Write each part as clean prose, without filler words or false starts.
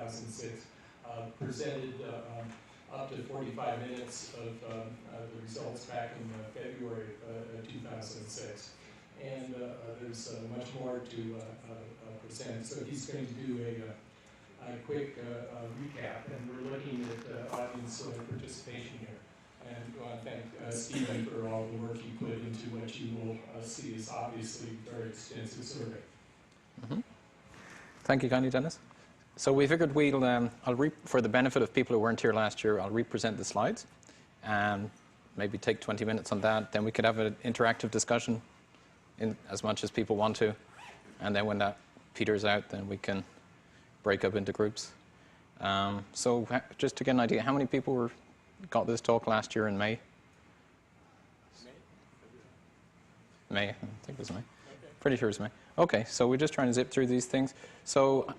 2006, presented up to 45 minutes of the results back in February of 2006. And there's much more to present. So he's going to do a quick recap, and we're looking at audience participation here. And I want to thank Stephen for all the work he put into what you will see is obviously a very extensive survey. Mm-hmm. Thank you kindly, Dennis. So we figured we'll, for the benefit of people who weren't here last year, I'll represent the slides and maybe take 20 minutes on that. Then we could have an interactive discussion in as much as people want to. And then when that peters out, then we can break up into groups. So just to get an idea, how many people got this talk last year in May? May, I think it was May. Okay. Pretty sure it was May. Okay, so we're just trying to zip through these things. So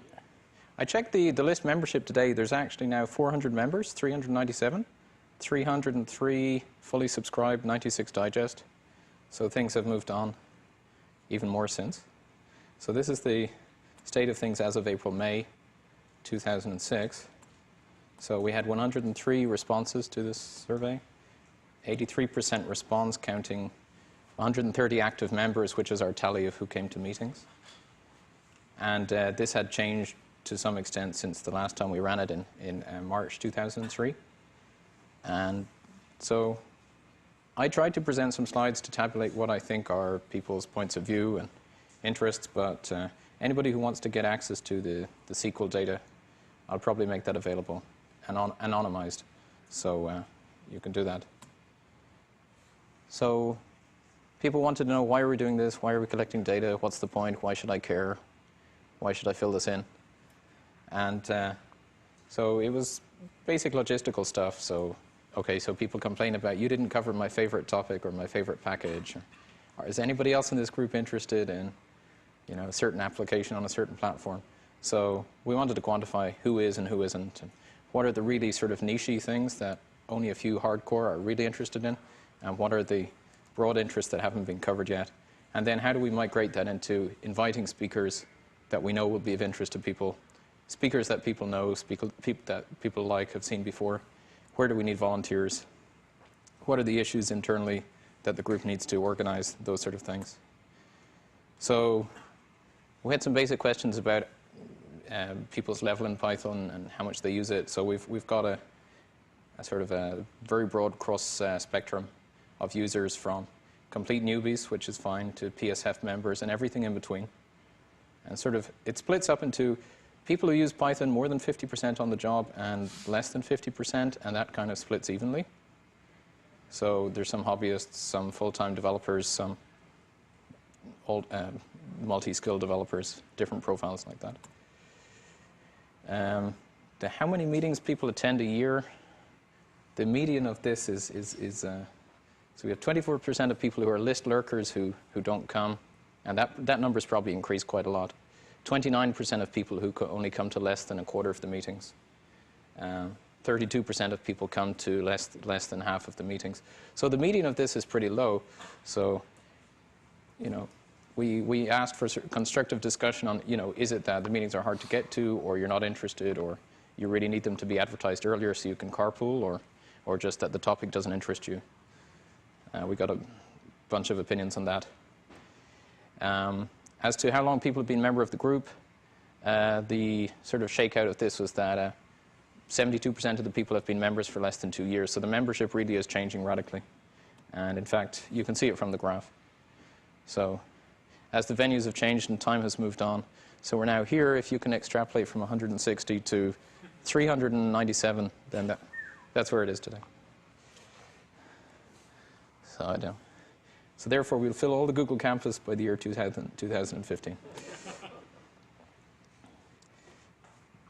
I checked the list membership today. There's actually now 400 members, 397, 303 fully subscribed, 96 digest. So things have moved on even more since. So this is the state of things as of April, May 2006. So we had 103 responses to this survey, 83% response, counting 130 active members, which is our tally of who came to meetings. And this had changed to some extent since the last time we ran it in March 2003. And so I tried to present some slides to tabulate what I think are people's points of view and interests, but anybody who wants to get access to the SQL data, I'll probably make that available anonymized, so you can do that. So people wanted to know, why are we doing this? Why are we collecting data? What's the point? Why should I care? Why should I fill this in? And so it was basic logistical stuff. So, okay, so people complain about, you didn't cover my favorite topic or my favorite package. Or is anybody else in this group interested in, you know, a certain application on a certain platform? So we wanted to quantify who is and who isn't. And what are the really sort of niche-y things that only a few hardcore are really interested in? And what are the broad interests that haven't been covered yet? And then how do we migrate that into inviting speakers that we know will be of interest to people, speakers that people know, that people like, have seen before? Where do we need volunteers? What are the issues internally that the group needs to organize? Those sort of things. So we had some basic questions about people's level in Python and how much they use it. So we've got a sort of a very broad cross spectrum of users, from complete newbies, which is fine, to PSF members and everything in between. And sort of it splits up into people who use Python more than 50% on the job and less than 50%, and that kind of splits evenly. So there's some hobbyists, some full-time developers, some multi-skill developers, different profiles like that. How many meetings people attend a year? The median of this is so we have 24% of people who are list lurkers who don't come, and that number's probably increased quite a lot. 29% of people who only come to less than a quarter of the meetings. 32% of people come to less than half of the meetings. So the median of this is pretty low. So, you know, we asked for constructive discussion on, you know, is it that the meetings are hard to get to, or you're not interested, or you really need them to be advertised earlier so you can carpool, or just that the topic doesn't interest you? We got a bunch of opinions on that. As to how long people have been a member of the group, the sort of shakeout of this was that 72% of the people have been members for less than 2 years. So the membership really is changing radically. And in fact, you can see it from the graph. So as the venues have changed and time has moved on, so we're now here. If you can extrapolate from 160 to 397, then that's where it is today. So I don't. So therefore, we'll fill all the Google campus by the year 2015.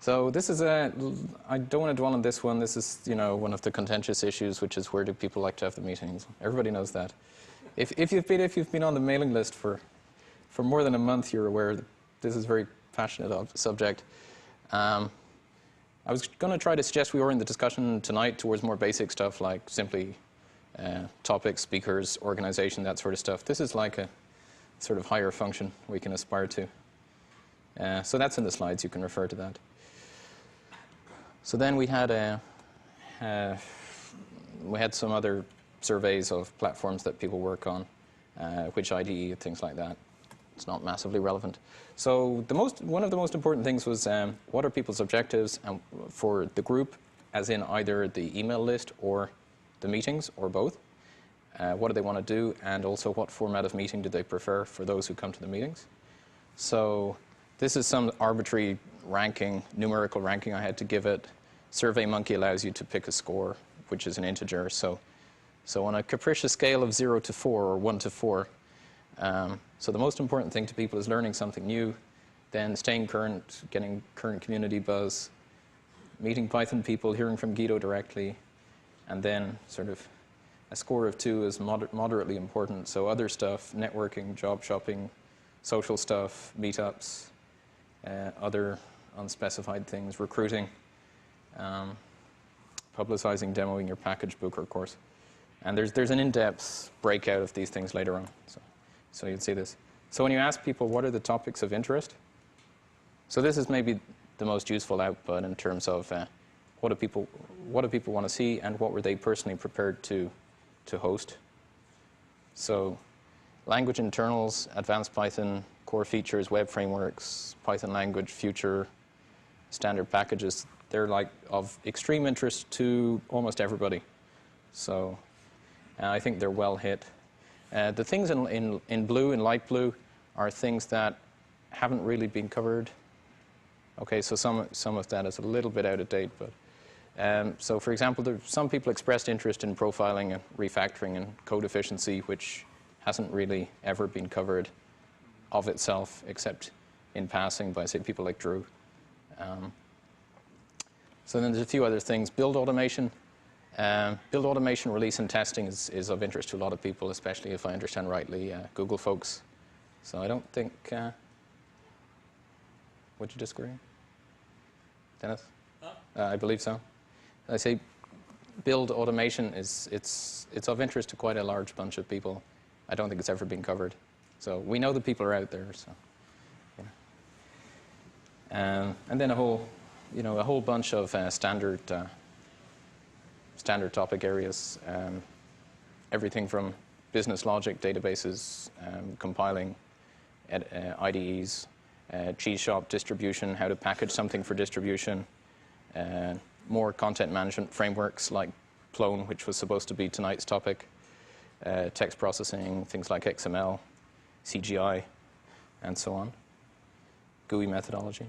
So this is I don't want to dwell on this one. This is, you know, one of the contentious issues, which is, where do people like to have the meetings? Everybody knows that. If you've been on the mailing list for more than a month, you're aware that this is a very passionate subject. I was going to try to suggest we orient the discussion tonight towards more basic stuff, like simply topics, speakers, organization, that sort of stuff. This is like a sort of higher function we can aspire to. So that's in the slides. You can refer to that. So then we had some other surveys of platforms that people work on, which IDE, things like that. It's not massively relevant. So one of the most important things was what are people's objectives for the group, as in either the email list or the meetings, or both. What do they want to do, and also what format of meeting do they prefer for those who come to the meetings. So this is some arbitrary ranking, numerical ranking I had to give it. SurveyMonkey allows you to pick a score, which is an integer. So on a capricious scale of 0 to 4 or 1 to 4, so the most important thing to people is learning something new, then staying current, getting current community buzz, meeting Python people, hearing from Guido directly, and then sort of a score of 2 is moderately important. So other stuff, networking, job shopping, social stuff, meetups, other unspecified things, recruiting, publicizing, demoing your package, book, or course. And there's an in-depth breakout of these things later on. So you'd see this. So when you ask people what are the topics of interest, so this is maybe the most useful output in terms of what do people want to see, and what were they personally prepared to host. So language internals, advanced Python, core features, web frameworks, Python language, future, standard packages, they're like of extreme interest to almost everybody. So I think they're well hit. The things in blue, in light blue, are things that haven't really been covered. Okay, so some of that is a little bit out of date, but so for example, some people expressed interest in profiling and refactoring and code efficiency, which hasn't really ever been covered of itself, except in passing by, say, people like Drew. So then there's a few other things. Build automation. Build automation, release, and testing is of interest to a lot of people, especially, if I understand rightly, Google folks. So I don't think... would you disagree? Dennis? I believe so. I say build automation it's of interest to quite a large bunch of people. I don't think it's ever been covered. So we know the people are out there. So, yeah. And then a whole bunch of standard topic areas. Everything from business logic, databases, compiling, IDEs, cheese shop distribution, how to package something for distribution, more content management frameworks like Clone, which was supposed to be tonight's topic, text processing, things like XML, CGI, and so on, GUI methodology.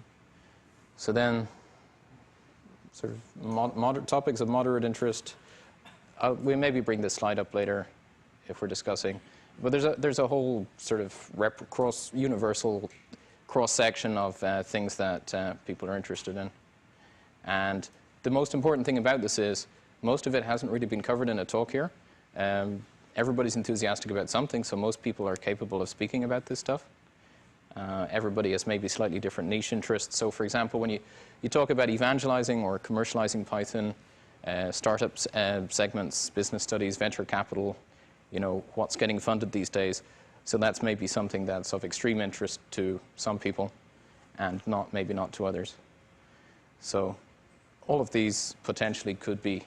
So then, sort of topics of moderate interest. We maybe bring this slide up later if we're discussing, but there's a whole sort of universal cross-section of things that people are interested in. And the most important thing about this is most of it hasn't really been covered in a talk here. Everybody's enthusiastic about something, so most people are capable of speaking about this stuff. Everybody has maybe slightly different niche interests. So for example, when you talk about evangelizing or commercializing Python, startups, segments, business studies, venture capital, what's getting funded these days. So that's maybe something that's of extreme interest to some people and maybe not to others. So all of these potentially could be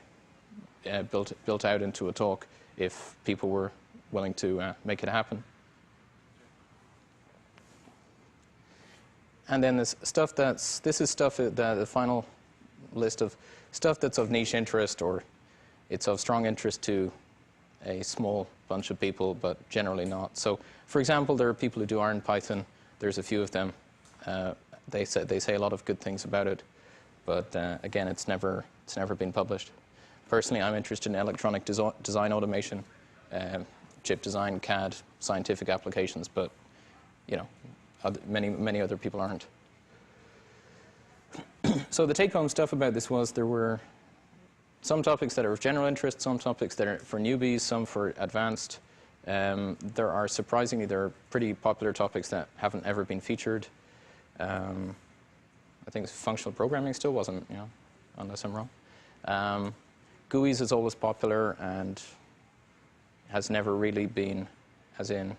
built out into a talk if people were willing to make it happen. And then this is stuff the final list of stuff that's of niche interest, or it's of strong interest to a small bunch of people, but generally not. So, for example, there are people who do Iron Python. There's a few of them. They say a lot of good things about it, but again, it's never been published. Personally, I'm interested in electronic design automation, chip design, CAD, scientific applications, but many other people aren't. So the take-home stuff about this was there were some topics that are of general interest, some topics that are for newbies, some for advanced. There are pretty popular topics that haven't ever been featured. I think functional programming still wasn't, unless I'm wrong. GUIs is always popular and has never really been, as in,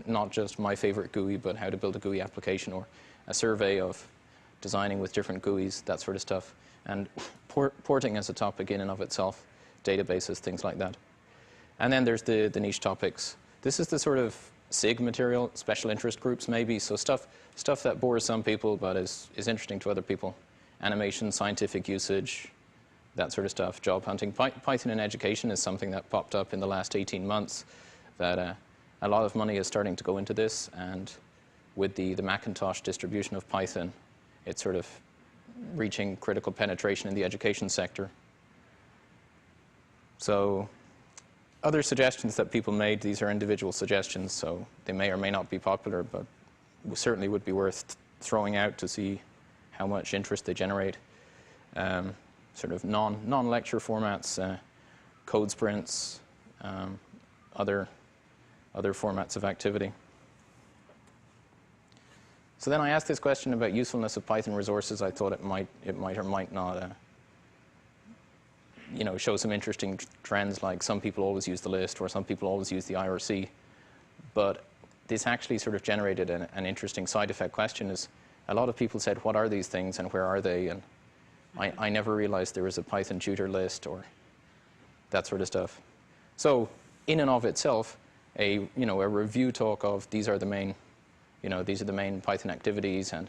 not just my favorite GUI, but how to build a GUI application, or a survey of designing with different GUIs, that sort of stuff. And porting as a topic in and of itself, databases, things like that. And then there's the niche topics. This is the sort of SIG material, special interest groups maybe, so stuff that bores some people but is interesting to other people. Animation, scientific usage, that sort of stuff, job hunting. Python in education is something that popped up in the last 18 months that a lot of money is starting to go into this, and with the Macintosh distribution of Python, it's sort of reaching critical penetration in the education sector. So other suggestions that people made, these are individual suggestions, so they may or may not be popular, but certainly would be worth throwing out to see how much interest they generate. Sort of non-lecture formats, code sprints, other formats of activity. So then I asked this question about usefulness of Python resources. I thought it might or might not show some interesting trends, like some people always use the list or some people always use the IRC. But this actually sort of generated an interesting side effect question. Is a lot of people said, what are these things and where are they? And I never realized there was a Python tutor list or that sort of stuff. So in and of itself, a review talk of these are the main Python activities, and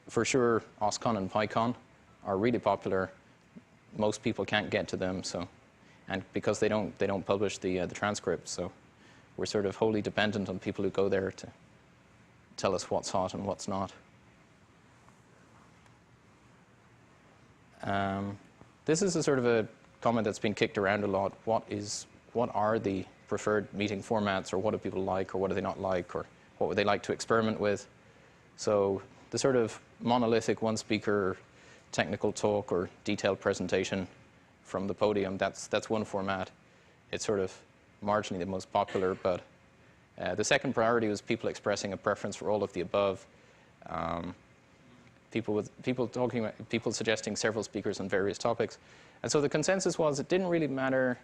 for sure OSCON and PyCon are really popular. Most people can't get to them, and because they don't publish the transcripts, so we're sort of wholly dependent on people who go there to tell us what's hot and what's not. This is a sort of a comment that's been kicked around a lot. What are the preferred meeting formats, or what do people like, or what do they not like, or what would they like to experiment with? So the sort of monolithic one speaker technical talk or detailed presentation from the podium, that's one format. It's sort of marginally the most popular, but the second priority was people expressing a preference for all of the above. People suggesting several speakers on various topics. And so the consensus was it didn't really matter.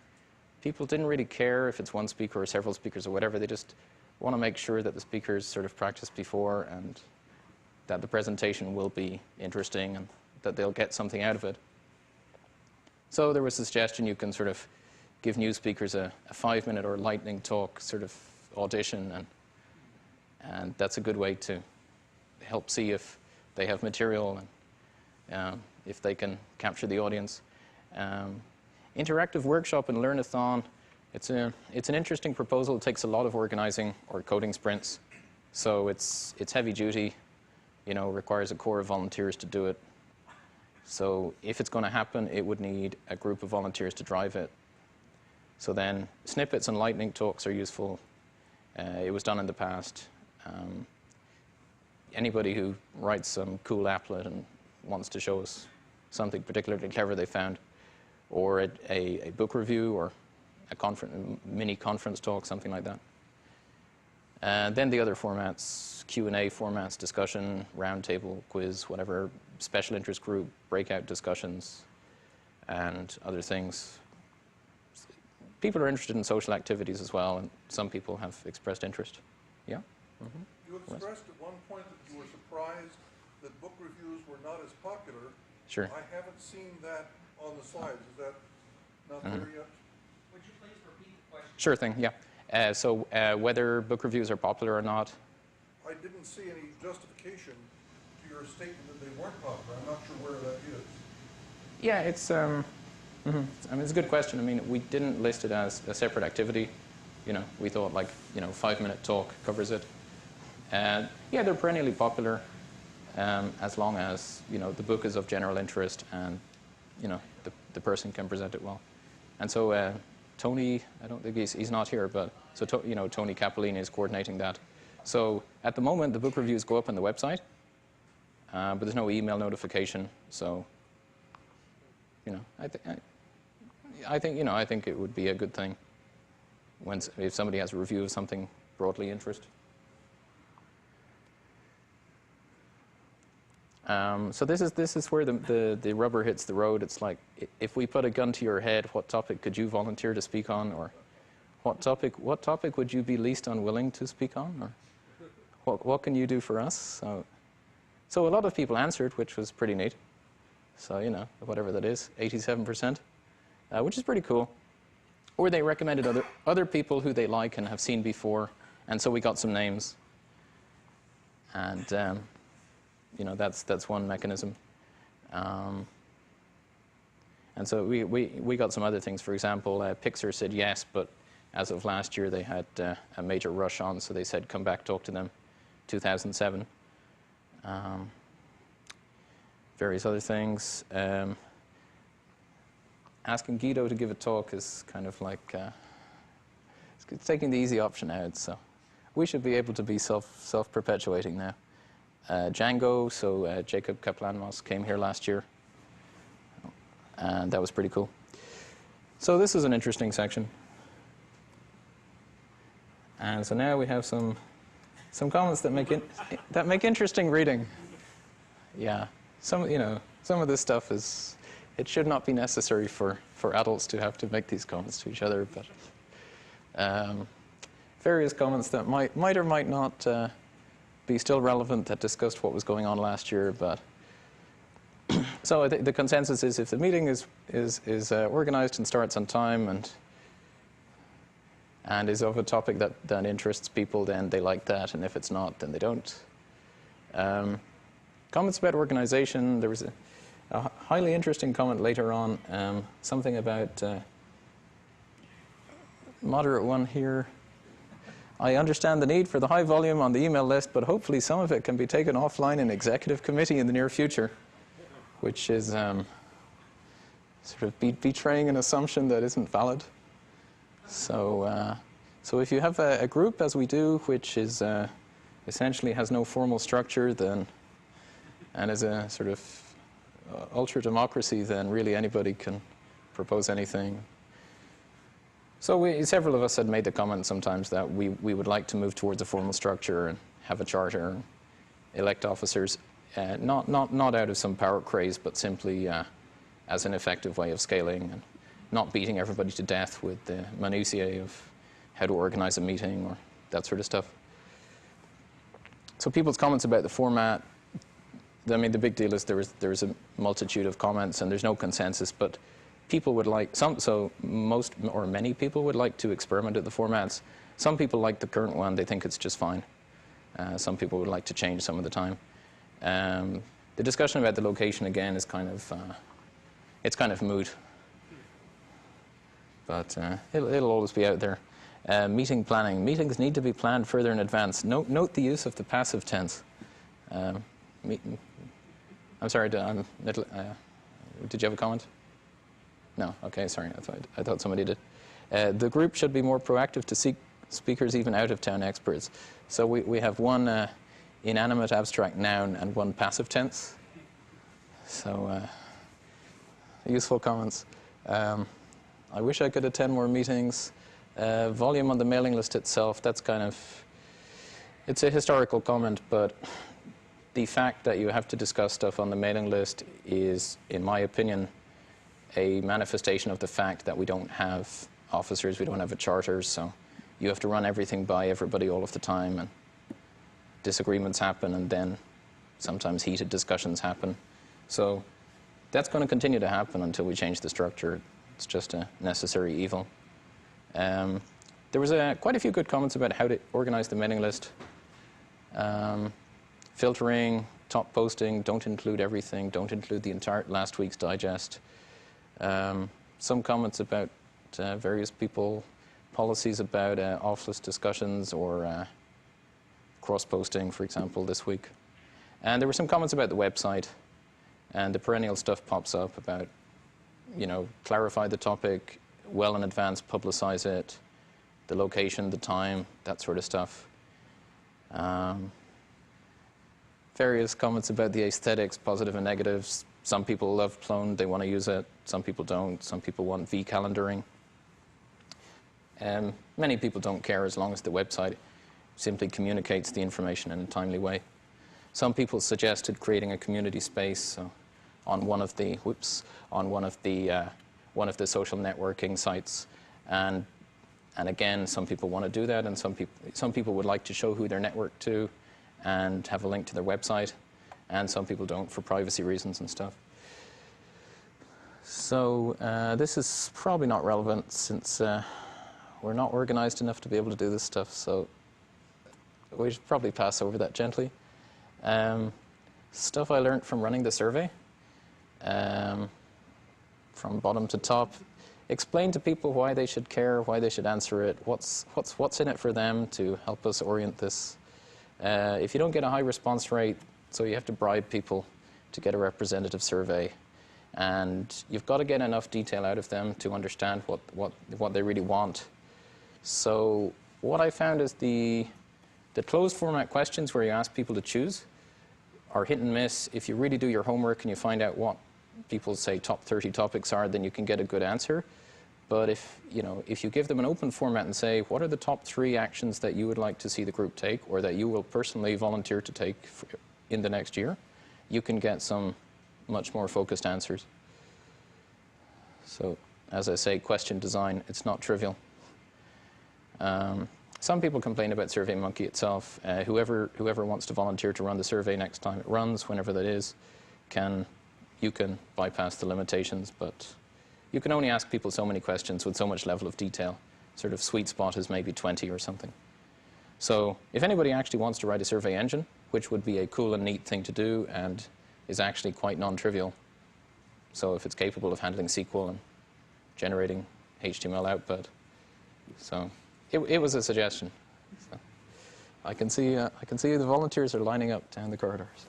People didn't really care if it's one speaker or several speakers or whatever. They just want to make sure that the speakers sort of practiced before and that the presentation will be interesting and that they'll get something out of it. So there was a suggestion you can sort of give new speakers a 5-minute or lightning talk sort of audition, and that's a good way to help see if they have material and if they can capture the audience. Interactive workshop and learn-a-thon, it's an interesting proposal. It takes a lot of organizing or coding sprints, so it's heavy duty, requires a core of volunteers to do it. So if it's going to happen, it would need a group of volunteers to drive it. So then snippets and lightning talks are useful. It was done in the past. Anybody who writes some cool applet and wants to show us something particularly clever they found, or a book review or a mini conference talk, something like that. And then the other formats, Q&A formats, discussion, roundtable, quiz, whatever, special interest group, breakout discussions, and other things. People are interested in social activities as well, and some people have expressed interest. Yeah? Mm-hmm. You expressed at one point that you were surprised that book reviews were not as popular. Sure. I haven't seen that on the slides. Is that not there yet? Would you please repeat the question? Sure thing, yeah. So whether book reviews are popular or not. I didn't see any justification to your statement that they weren't popular. I'm not sure where that is. Yeah, it's it's a good question. I mean, we didn't list it as a separate activity. We thought 5-minute talk covers it. And yeah, they're perennially popular as long as the book is of general interest and the person can present it well. And so Tony, I don't think he's not here, but so Tony Capolini is coordinating that. So at the moment, the book reviews go up on the website, but there's no email notification. So I think it would be a good thing if somebody has a review of something broadly interest. So this is where the rubber hits the road. It's like, if we put a gun to your head, what topic could you volunteer to speak on, or what topic would you be least unwilling to speak on, or what can you do for us? So a lot of people answered, which was pretty neat. So, whatever that is, 87%, which is pretty cool. Or they recommended other people who they like and have seen before, and so we got some names. And, that's one mechanism. And so we got some other things. For example, Pixar said yes, but as of last year, they had a major rush on, so they said, come back, talk to them, 2007. Various other things. Asking Guido to give a talk is kind of like it's taking the easy option out. So we should be able to be self-perpetuating now. Django, so Jacob Kaplan-Moss came here last year, and that was pretty cool. So this is an interesting section. And so now we have some comments that make interesting reading. Yeah, some of this stuff it should not be necessary for adults to have to make these comments to each other, but various comments that might or might not be still relevant that discussed what was going on last year. But so the consensus is if the meeting is organized and starts on time and is of a topic that interests people, then they like that, and if it's not, then they don't. Comments about organization. There was a highly interesting comment later on, something about moderate one here. I understand the need for the high volume on the email list, but hopefully some of it can be taken offline in executive committee in the near future, which is sort of betraying an assumption that isn't valid. So if you have a group, as we do, which is essentially has no formal structure, and is a sort of ultra democracy, then really anybody can propose anything. So several of us had made the comment sometimes that we would like to move towards a formal structure and have a charter, and elect officers, not out of some power craze, but simply as an effective way of scaling and not beating everybody to death with the minutiae of how to organize a meeting or that sort of stuff. So people's comments about the format, I mean, the big deal is there is a multitude of comments and there's no consensus, but people would like most or many people would like to experiment at the formats. Some people like the current one; they think it's just fine. Some people would like to change some of the time. The discussion about the location again is kind of moot, but it'll always be out there. Meeting planning. Meetings need to be planned further in advance. Note the use of the passive tense. I'm sorry. Did you have a comment? No. Okay. Sorry. I thought somebody did. The group should be more proactive to seek speakers, even out-of-town experts. So we have one inanimate abstract noun and one passive tense. So useful comments. I wish I could attend more meetings. Volume on the mailing list itself, that's it's a historical comment, but the fact that you have to discuss stuff on the mailing list is, in my opinion, a manifestation of the fact that we don't have officers, we don't have a charter, so you have to run everything by everybody all of the time, and disagreements happen, and then sometimes heated discussions happen. So that's going to continue to happen until we change the structure. It's just a necessary evil. There was quite a few good comments about how to organize the mailing list. Filtering, top posting, don't include everything, don't include the entire last week's digest. Some comments about various people, policies about off-list discussions or cross-posting, for example, this week. And there were some comments about the website, and the perennial stuff pops up about, clarify the topic well in advance, publicize it, the location, the time, that sort of stuff. Various comments about the aesthetics, positive and negatives. Some people love Plone, they want to use it. Some people don't. Some people want V-calendaring. Many people don't care as long as the website simply communicates the information in a timely way. Some people suggested creating a community space on one of the social networking sites, and again, some people want to do that, and some people would like to show who they're networked to and have a link to their website, and some people don't for privacy reasons and stuff. So this is probably not relevant since we're not organized enough to be able to do this stuff, so we should probably pass over that gently. Stuff I learned from running the survey, from bottom to top. Explain to people why they should care, why they should answer it, what's in it for them to help us orient this. If you don't get a high response rate, so you have to bribe people to get a representative survey. And you've got to get enough detail out of them to understand what they really want. So what I found is the closed format questions where you ask people to choose are hit and miss. If you really do your homework and you find out what people say top 30 topics are, then you can get a good answer. But if you give them an open format and say, what are the top 3 actions that you would like to see the group take or that you will personally volunteer to take in the next year, you can get some much more focused answers. So, as I say, question design, it's not trivial. Some people complain about SurveyMonkey itself. Whoever wants to volunteer to run the survey next time it runs, whenever that is, you can bypass the limitations, but you can only ask people so many questions with so much level of detail. Sort of sweet spot is maybe 20 or something. So if anybody actually wants to write a survey engine, which would be a cool and neat thing to do and is actually quite non-trivial, so if it's capable of handling SQL and generating HTML output, so it was a suggestion. So I can see the volunteers are lining up down the corridors.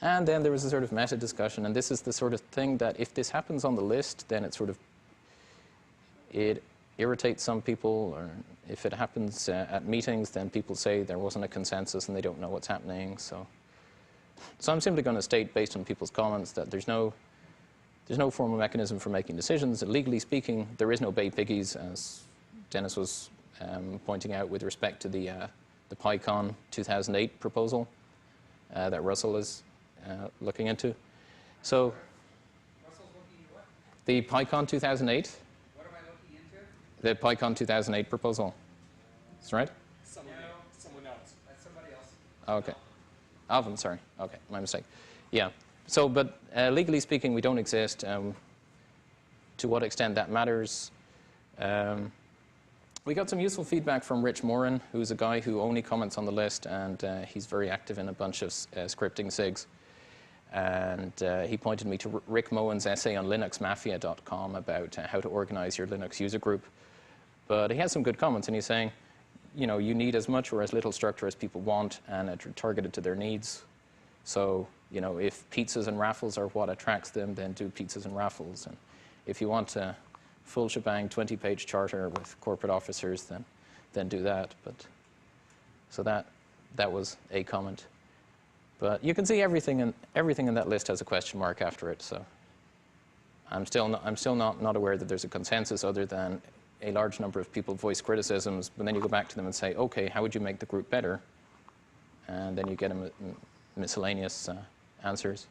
And then there was a sort of meta discussion, and this is the sort of thing that if this happens on the list, then it irritates some people, or if it happens at meetings, then people say there wasn't a consensus and they don't know what's happening. So I'm simply going to state, based on people's comments, that there's no formal mechanism for making decisions. Legally speaking, there is no Baypiggies, as Dennis was pointing out with respect to the PyCon 2008 proposal that Russell is looking into. So Russell's looking at what? the PyCon 2008, What am I looking into? the PyCon 2008 proposal. That's right? Someone else. That's somebody else. Okay. Alvin, sorry. Okay, my mistake. Yeah. So, but legally speaking, we don't exist. To what extent that matters. We got some useful feedback from Rich Moran, who's a guy who only comments on the list, and he's very active in a bunch of scripting SIGs. And he pointed me to Rick Moen's essay on linuxmafia.com about how to organize your Linux user group. But he has some good comments, and he's saying, you need as much or as little structure as people want, and targeted to their needs. So, if pizzas and raffles are what attracts them, then do pizzas and raffles. And if you want a full shebang 20-page charter with corporate officers, then do that. But so that was a comment. But you can see everything in that list has a question mark after it. So I'm still not aware that there's a consensus, other than a large number of people voice criticisms, but then you go back to them and say, okay, how would you make the group better? And then you get a miscellaneous answers.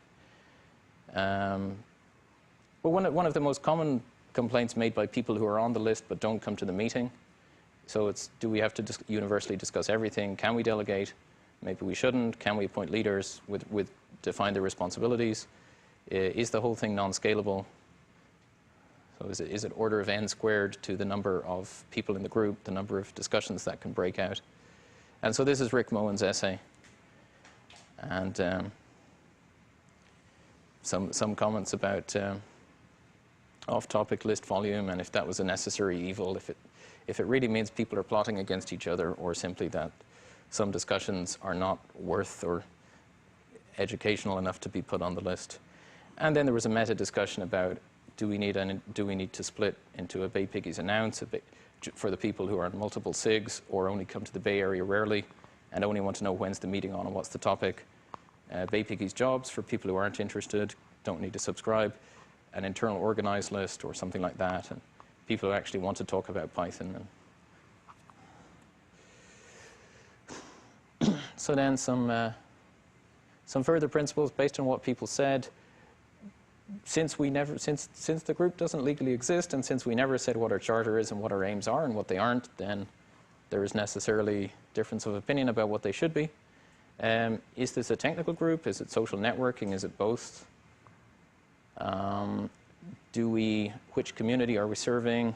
But one of the most common complaints made by people who are on the list but don't come to the meeting, so it's, do we have to universally discuss everything? Can we delegate? Maybe we shouldn't. Can we appoint leaders with define their responsibilities? Is the whole thing non-scalable? So is it order of n squared to the number of people in the group, the number of discussions that can break out? And so this is Rick Moen's essay. And some comments about off-topic list volume, and if that was a necessary evil, if it really means people are plotting against each other, or simply that some discussions are not worth or educational enough to be put on the list. And then there was a meta discussion about, do we need to split into a Baypiggies announce for the people who are on multiple SIGs or only come to the Bay Area rarely and only want to know when's the meeting on and what's the topic. Baypiggies jobs for people who aren't interested, don't need to subscribe. An internal organized list or something like that, and people who actually want to talk about Python. And so then some further principles based on what people said. Since the group doesn't legally exist, and since we never said what our charter is and what our aims are and what they aren't, then there is necessarily difference of opinion about what they should be. Is this a technical group? Is it social networking? Is it both? Which community are we serving?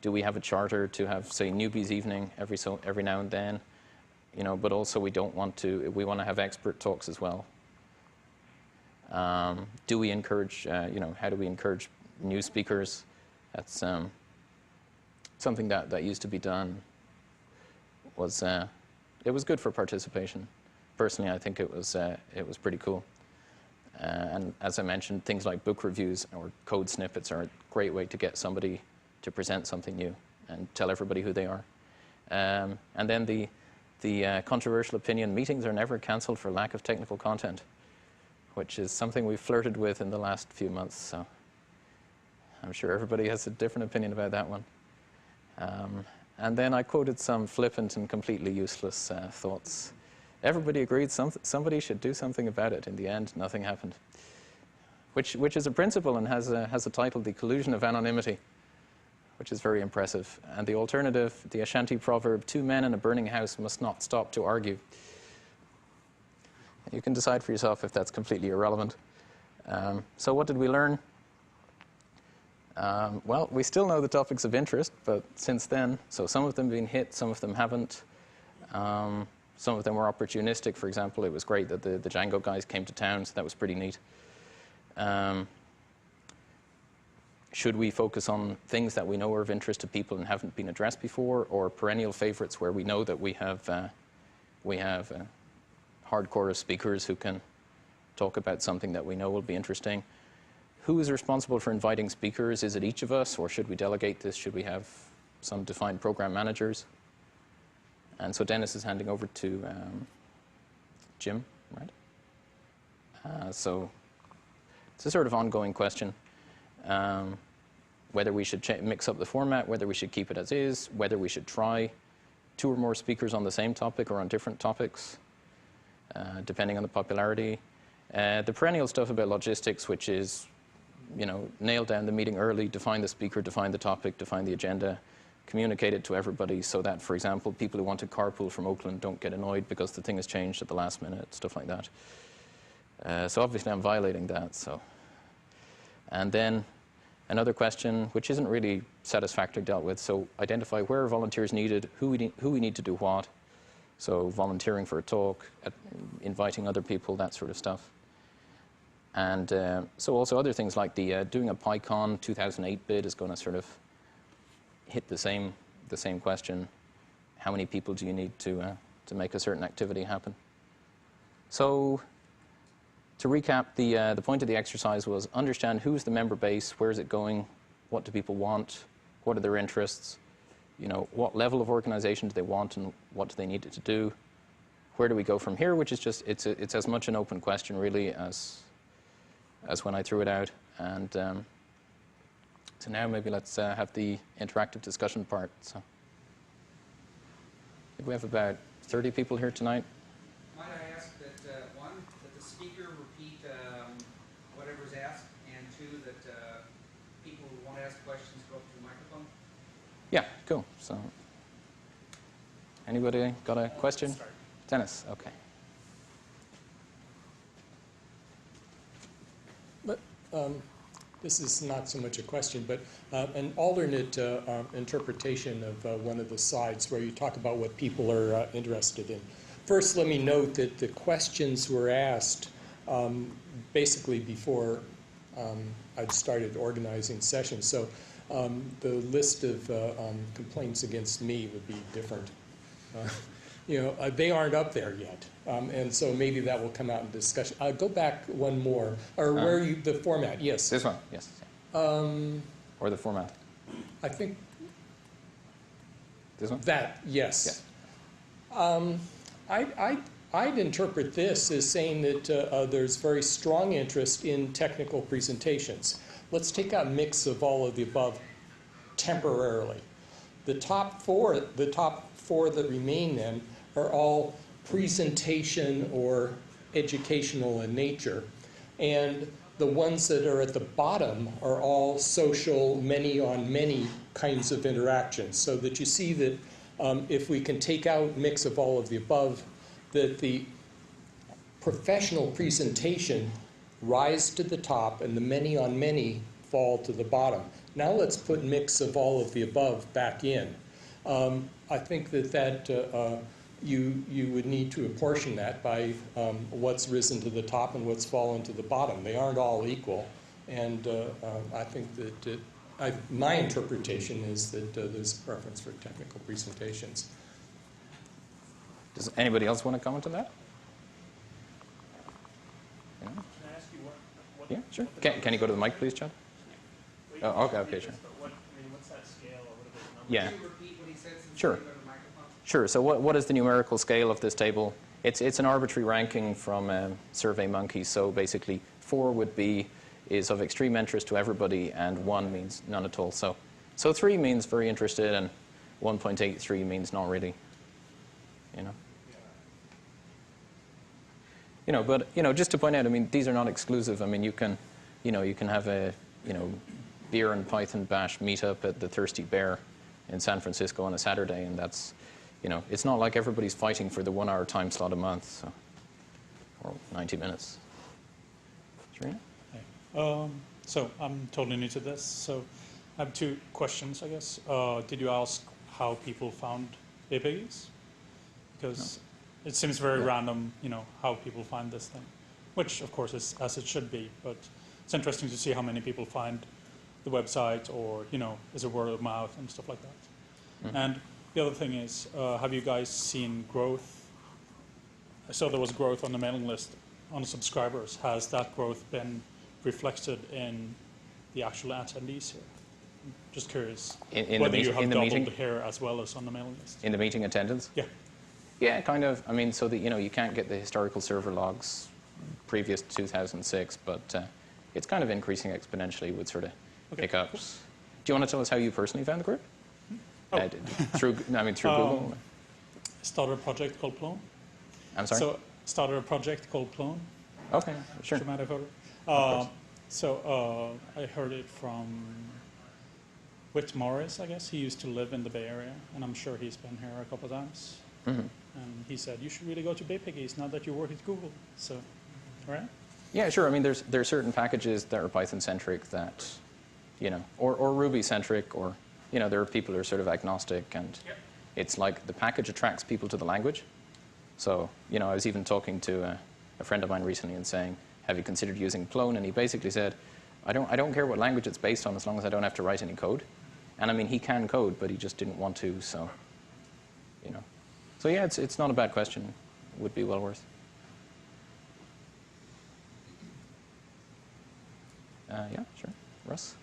Do we have a charter to have, say, newbies evening every now and then? You know, but also we want to have expert talks as well. Do we encourage, how do we encourage new speakers? That's something that used to be done. It was good for participation. Personally, I think it was pretty cool. And as I mentioned, things like book reviews or code snippets are a great way to get somebody to present something new and tell everybody who they are. And then the controversial opinion, meetings are never cancelled for lack of technical content, which is something we've flirted with in the last few months. So I'm sure everybody has a different opinion about that one. And then I quoted some flippant and completely useless thoughts. Everybody agreed somebody should do something about it. In the end, nothing happened, which is a principle and has a title, The Collusion of Anonymity, which is very impressive. And the alternative, the Ashanti proverb, 2 men in a burning house must not stop to argue. You can decide for yourself if that's completely irrelevant. So what did we learn? Well, we still know the topics of interest, but since then, so some of them have been hit, some of them haven't. Some of them were opportunistic. For example, it was great that the Django guys came to town, so that was pretty neat. Should we focus on things that we know are of interest to people and haven't been addressed before, or perennial favorites where we know that we have hardcore speakers who can talk about something that we know will be interesting? Who is responsible for inviting speakers? Is it each of us, or should we delegate this? Should we have some defined program managers? And so Dennis is handing over to Jim, right? So it's a sort of ongoing question. Whether we should mix up the format, whether we should keep it as is, whether we should try 2 or more speakers on the same topic or on different topics, depending on the popularity. The perennial stuff about logistics, which is, nail down the meeting early, define the speaker, define the topic, define the agenda, communicate it to everybody so that, for example, people who want to carpool from Oakland don't get annoyed because the thing has changed at the last minute, stuff like that. So obviously I'm violating that. So, and then another question, which isn't really satisfactorily dealt with, so identify where are volunteers needed, who we need to do what. So volunteering for a talk, inviting other people, that sort of stuff. And so also other things like doing a PyCon 2008 bid is going to sort of hit the same question. How many people do you need to make a certain activity happen? So to recap, the point of the exercise was understand who's the member base, where is it going, what do people want, what are their interests, what level of organization do they want and what do they need it to do, where do we go from here, which is just, it's as much an open question really as when I threw it out. And so now maybe let's have the interactive discussion part. So I think we have about 30 people here tonight. Might I ask that, one, that the speaker repeat whatever's asked, and 2, that people who want to ask questions go up to the microphone? Yeah, cool. So anybody got a question? Dennis, okay. But this is not so much a question, but an alternate interpretation of one of the slides where you talk about what people are interested in. First, let me note that the questions were asked basically before I'd started organizing sessions. So the list of complaints against me would be different. They aren't up there yet. And so maybe that will come out in discussion. Go back one more. Or where you, the format, yes. This one, yes. Or the format. I think this one? that, yes. I'd interpret this as saying that there's very strong interest in technical presentations. Let's take a mix of all of the above temporarily. The top four that remain then are all presentation or educational in nature. And the ones that are at the bottom are all social, many-on-many kinds of interactions. So that you see that if we can take out a mix of all of the above, that the professional presentation rise to the top and the many on many fall to the bottom. Now let's put mix of all of the above back in. I think that you would need to apportion that by what's risen to the top and what's fallen to the bottom. They aren't all equal, and I think that my interpretation is that there's a preference for technical presentations. Does anybody else want to comment on that? Yeah, Can I ask you what yeah, sure. Can you go to the mic, please, Chad? Oh, okay, sure. What's that scale, or what are those numbers? Yeah. Can you repeat what he said since Sure. you go to the microphone? Sure. So what is the numerical scale of this table? It's an arbitrary ranking from SurveyMonkey. So basically, 4 would be is of extreme interest to everybody, and 1 means none at all. So 3 means very interested, and 1.83 means not really. But just to point out, I mean, these are not exclusive. I mean, you can have a beer and Python bash meetup at the Thirsty Bear in San Francisco on a Saturday, and that's, it's not like everybody's fighting for the 1 hour time slot a month, so, or 90 minutes. Serena? Hey. So I'm totally new to this, so I have 2 questions, I guess. Did you ask how people found Baypiggies? Because it seems very random, how people find this thing, which of course is as it should be, but it's interesting to see how many people find the website, or, is it word of mouth and stuff like that. Mm-hmm. And the other thing is, have you guys seen growth? I saw there was growth on the mailing list on the subscribers. Has that growth been reflected in the actual attendees here? I'm just curious whether you have doubled here as well as on the mailing list. In the meeting attendance? Yeah. Yeah, kind of. I mean, so that you can't get the historical server logs previous to 2006, but it's kind of increasing exponentially with sort of hiccups. Do you want to tell us how you personally found the group? Oh. Through Google? Started a project called Plone. I'm sorry? So started a project called Plone. Okay, sure. You might have heard it. I heard it from Whit Morris, I guess. He used to live in the Bay Area, and I'm sure he's been here a couple of times. Mm-hmm. And he said, you should really go to Baypiggies now that you work at Google. So, all right? Yeah, sure. I mean, there are certain packages that are Python-centric that, or Ruby-centric, or, there are people who are sort of agnostic, and it's like the package attracts people to the language. So, I was even talking to a friend of mine recently and saying, have you considered using Plone? And he basically said, I don't care what language it's based on as long as I don't have to write any code. And I mean, he can code, but he just didn't want to, so, So yeah, it's not a bad question. It would be well worth. Yeah, sure. Russ?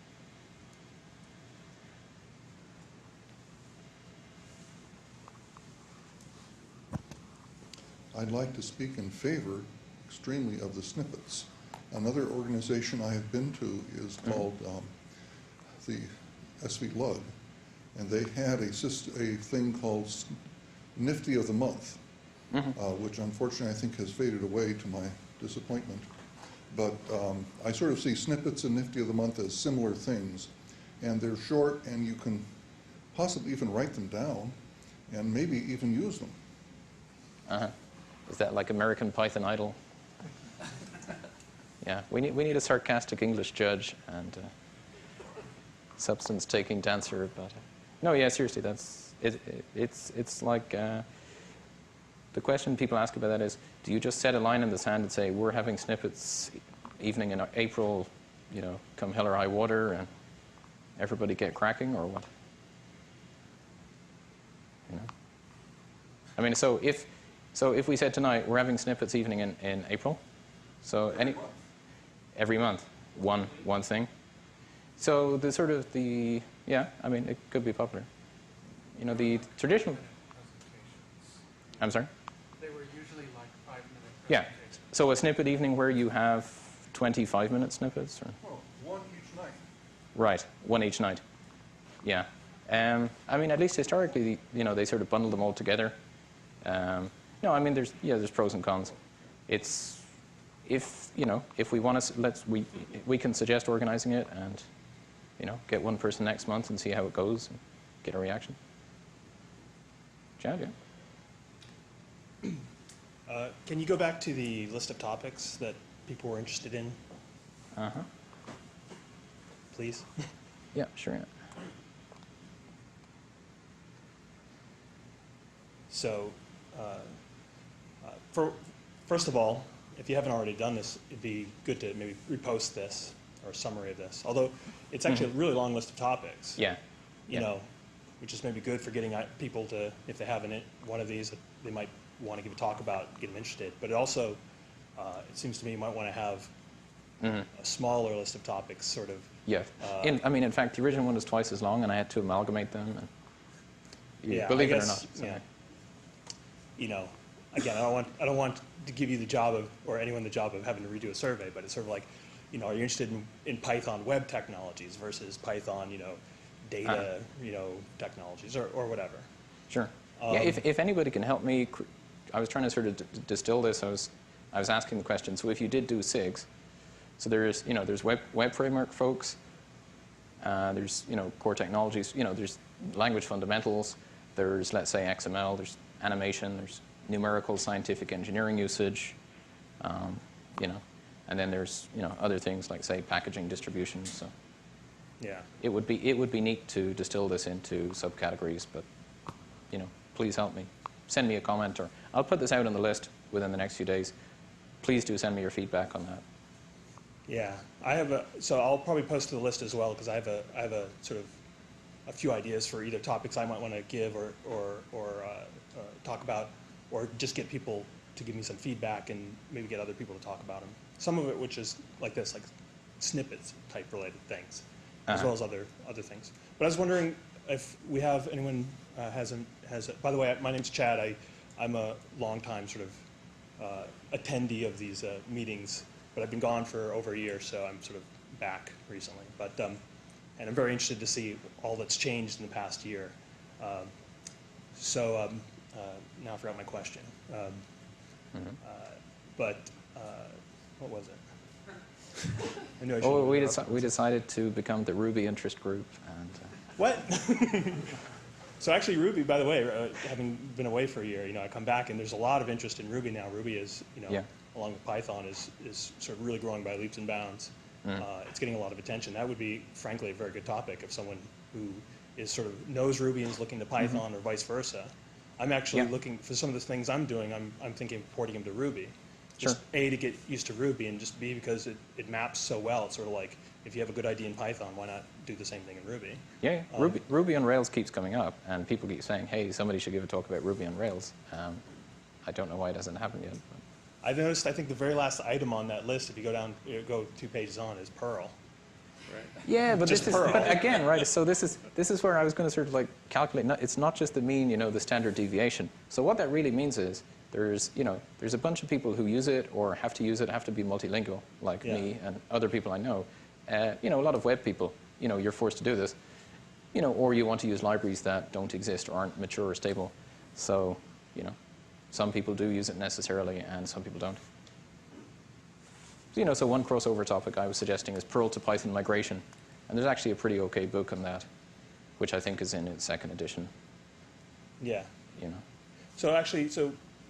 I'd like to speak in favor extremely of the snippets. Another organization I have been to is called the SV Lug, and they had a thing called Nifty of the Month, which unfortunately I think has faded away to my disappointment. But I sort of see snippets and Nifty of the Month as similar things, and they're short, and you can possibly even write them down and maybe even use them. Uh-huh. Is that like American Python Idol? Yeah, we need a sarcastic English judge and substance-taking dancer. But no, yeah, seriously, it's like the question people ask about that is, do you just set a line in the sand and say we're having snippets evening in April, come hell or high water, and everybody get cracking, or what? I mean, so if we said tonight we're having snippets evening in April, so every month, one thing. So I mean, it could be popular. The traditional. I'm sorry? They were usually like 5-minute. Yeah. So a snippet evening where you have 25-minute snippets? Or? Well, one each night. Right, one each night. Yeah. I mean, at least historically, they sort of bundle them all together. No, I mean, there's pros and cons. It's if we want to, we can suggest organizing it and get one person next month and see how it goes and get a reaction. Chad, yeah. Can you go back to the list of topics that people were interested in, Uh-huh. please? Yeah, sure. Yeah. So, first of all, if you haven't already done this, it'd be good to maybe repost this or a summary of this. Although it's actually a really long list of topics. Yeah. You know, which is maybe good for getting people to, if they have one of these that they might want to give a talk about, get them interested. But it also, it seems to me, you might want to have a smaller list of topics, sort of. Yeah. In fact, the original one was twice as long, and I had to amalgamate them. And Yeah, believe I it or guess, not. So. yeah. You know, again, I don't want to give you the job of, or anyone the job of having to redo a survey, but it's sort of like, you know, are you interested in Python web technologies versus Python, you know, data, you know, technologies or whatever. Sure. Yeah. If anybody can help me, I was trying to sort of distill this. I was asking the question. So if you did do SIGs, so there's web framework folks. There's core technologies. There's language fundamentals. There's, let's say, XML. There's animation. There's numerical scientific engineering usage. And then there's other things like, say, packaging distribution. So yeah, it would be neat to distill this into subcategories. But please help me. Send me a comment, or I'll put this out on the list within the next few days. Please do send me your feedback on that. yeah. So I'll probably post to the list as well, because I have a sort of a few ideas for either topics I might want to give or talk about, or just get people to give me some feedback and maybe get other people to talk about them. Some of it which is like this, like snippets type related things, as well as other things. But I was wondering if we have anyone by the way, my name's Chad. I'm a long time sort of attendee of these meetings, but I've been gone for over a year, so I'm sort of back recently. But and I'm very interested to see all that's changed in the past year. Now I forgot my question. But what was it? I knew I should we decided to become the Ruby interest group. And what? So actually, Ruby, by the way, having been away for a year, I come back and there's a lot of interest in Ruby now. Ruby is, along with Python, is sort of really growing by leaps and bounds. It's getting a lot of attention. That would be, frankly, a very good topic if someone who is sort of knows Ruby and is looking to Python or vice versa. I'm actually looking for some of the things I'm doing. I'm thinking of porting them to Ruby. Just A, to get used to Ruby, and just B, because it maps so well. It's sort of like, if you have a good idea in Python, why not do the same thing in Ruby? Yeah, Ruby on Rails keeps coming up, and people keep saying, hey, somebody should give a talk about Ruby on Rails. I don't know why it hasn't happened yet. But. I've noticed, I think the very last item on that list, if you go 2 pages on, is Perl. Right. Yeah, but Just Perl. But again, right, so this is where I was going to sort of like calculate, it's not just the mean, the standard deviation. So what that really means is, there's a bunch of people who use it or have to use it, have to be multilingual, like me and other people I know. A lot of web people, you're forced to do this, or you want to use libraries that don't exist or aren't mature or stable. So, some people do use it necessarily and some people don't. So one crossover topic I was suggesting is Perl to Python migration. And there's actually a pretty okay book on that, which I think is in its 2nd edition. Yeah. So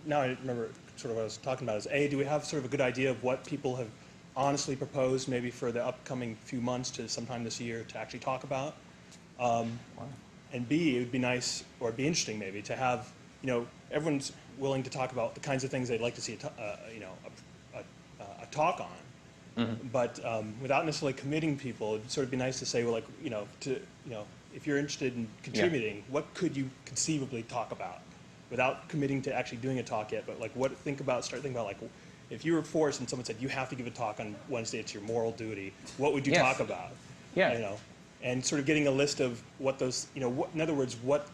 now I remember sort of what I was talking about is, A, do we have sort of a good idea of what people have honestly proposed maybe for the upcoming few months to sometime this year to actually talk about? And B, it would be nice, or it'd be interesting maybe, to have, everyone's willing to talk about the kinds of things they'd like to see a talk on. But without necessarily committing people, it'd sort of be nice to say, well, like, if you're interested in contributing, what could you conceivably talk about? Without committing to actually doing a talk yet, but like start thinking about like, if you were forced and someone said you have to give a talk on Wednesday, it's your moral duty, what would you talk about? Yeah. And sort of getting a list of what those, in other words, what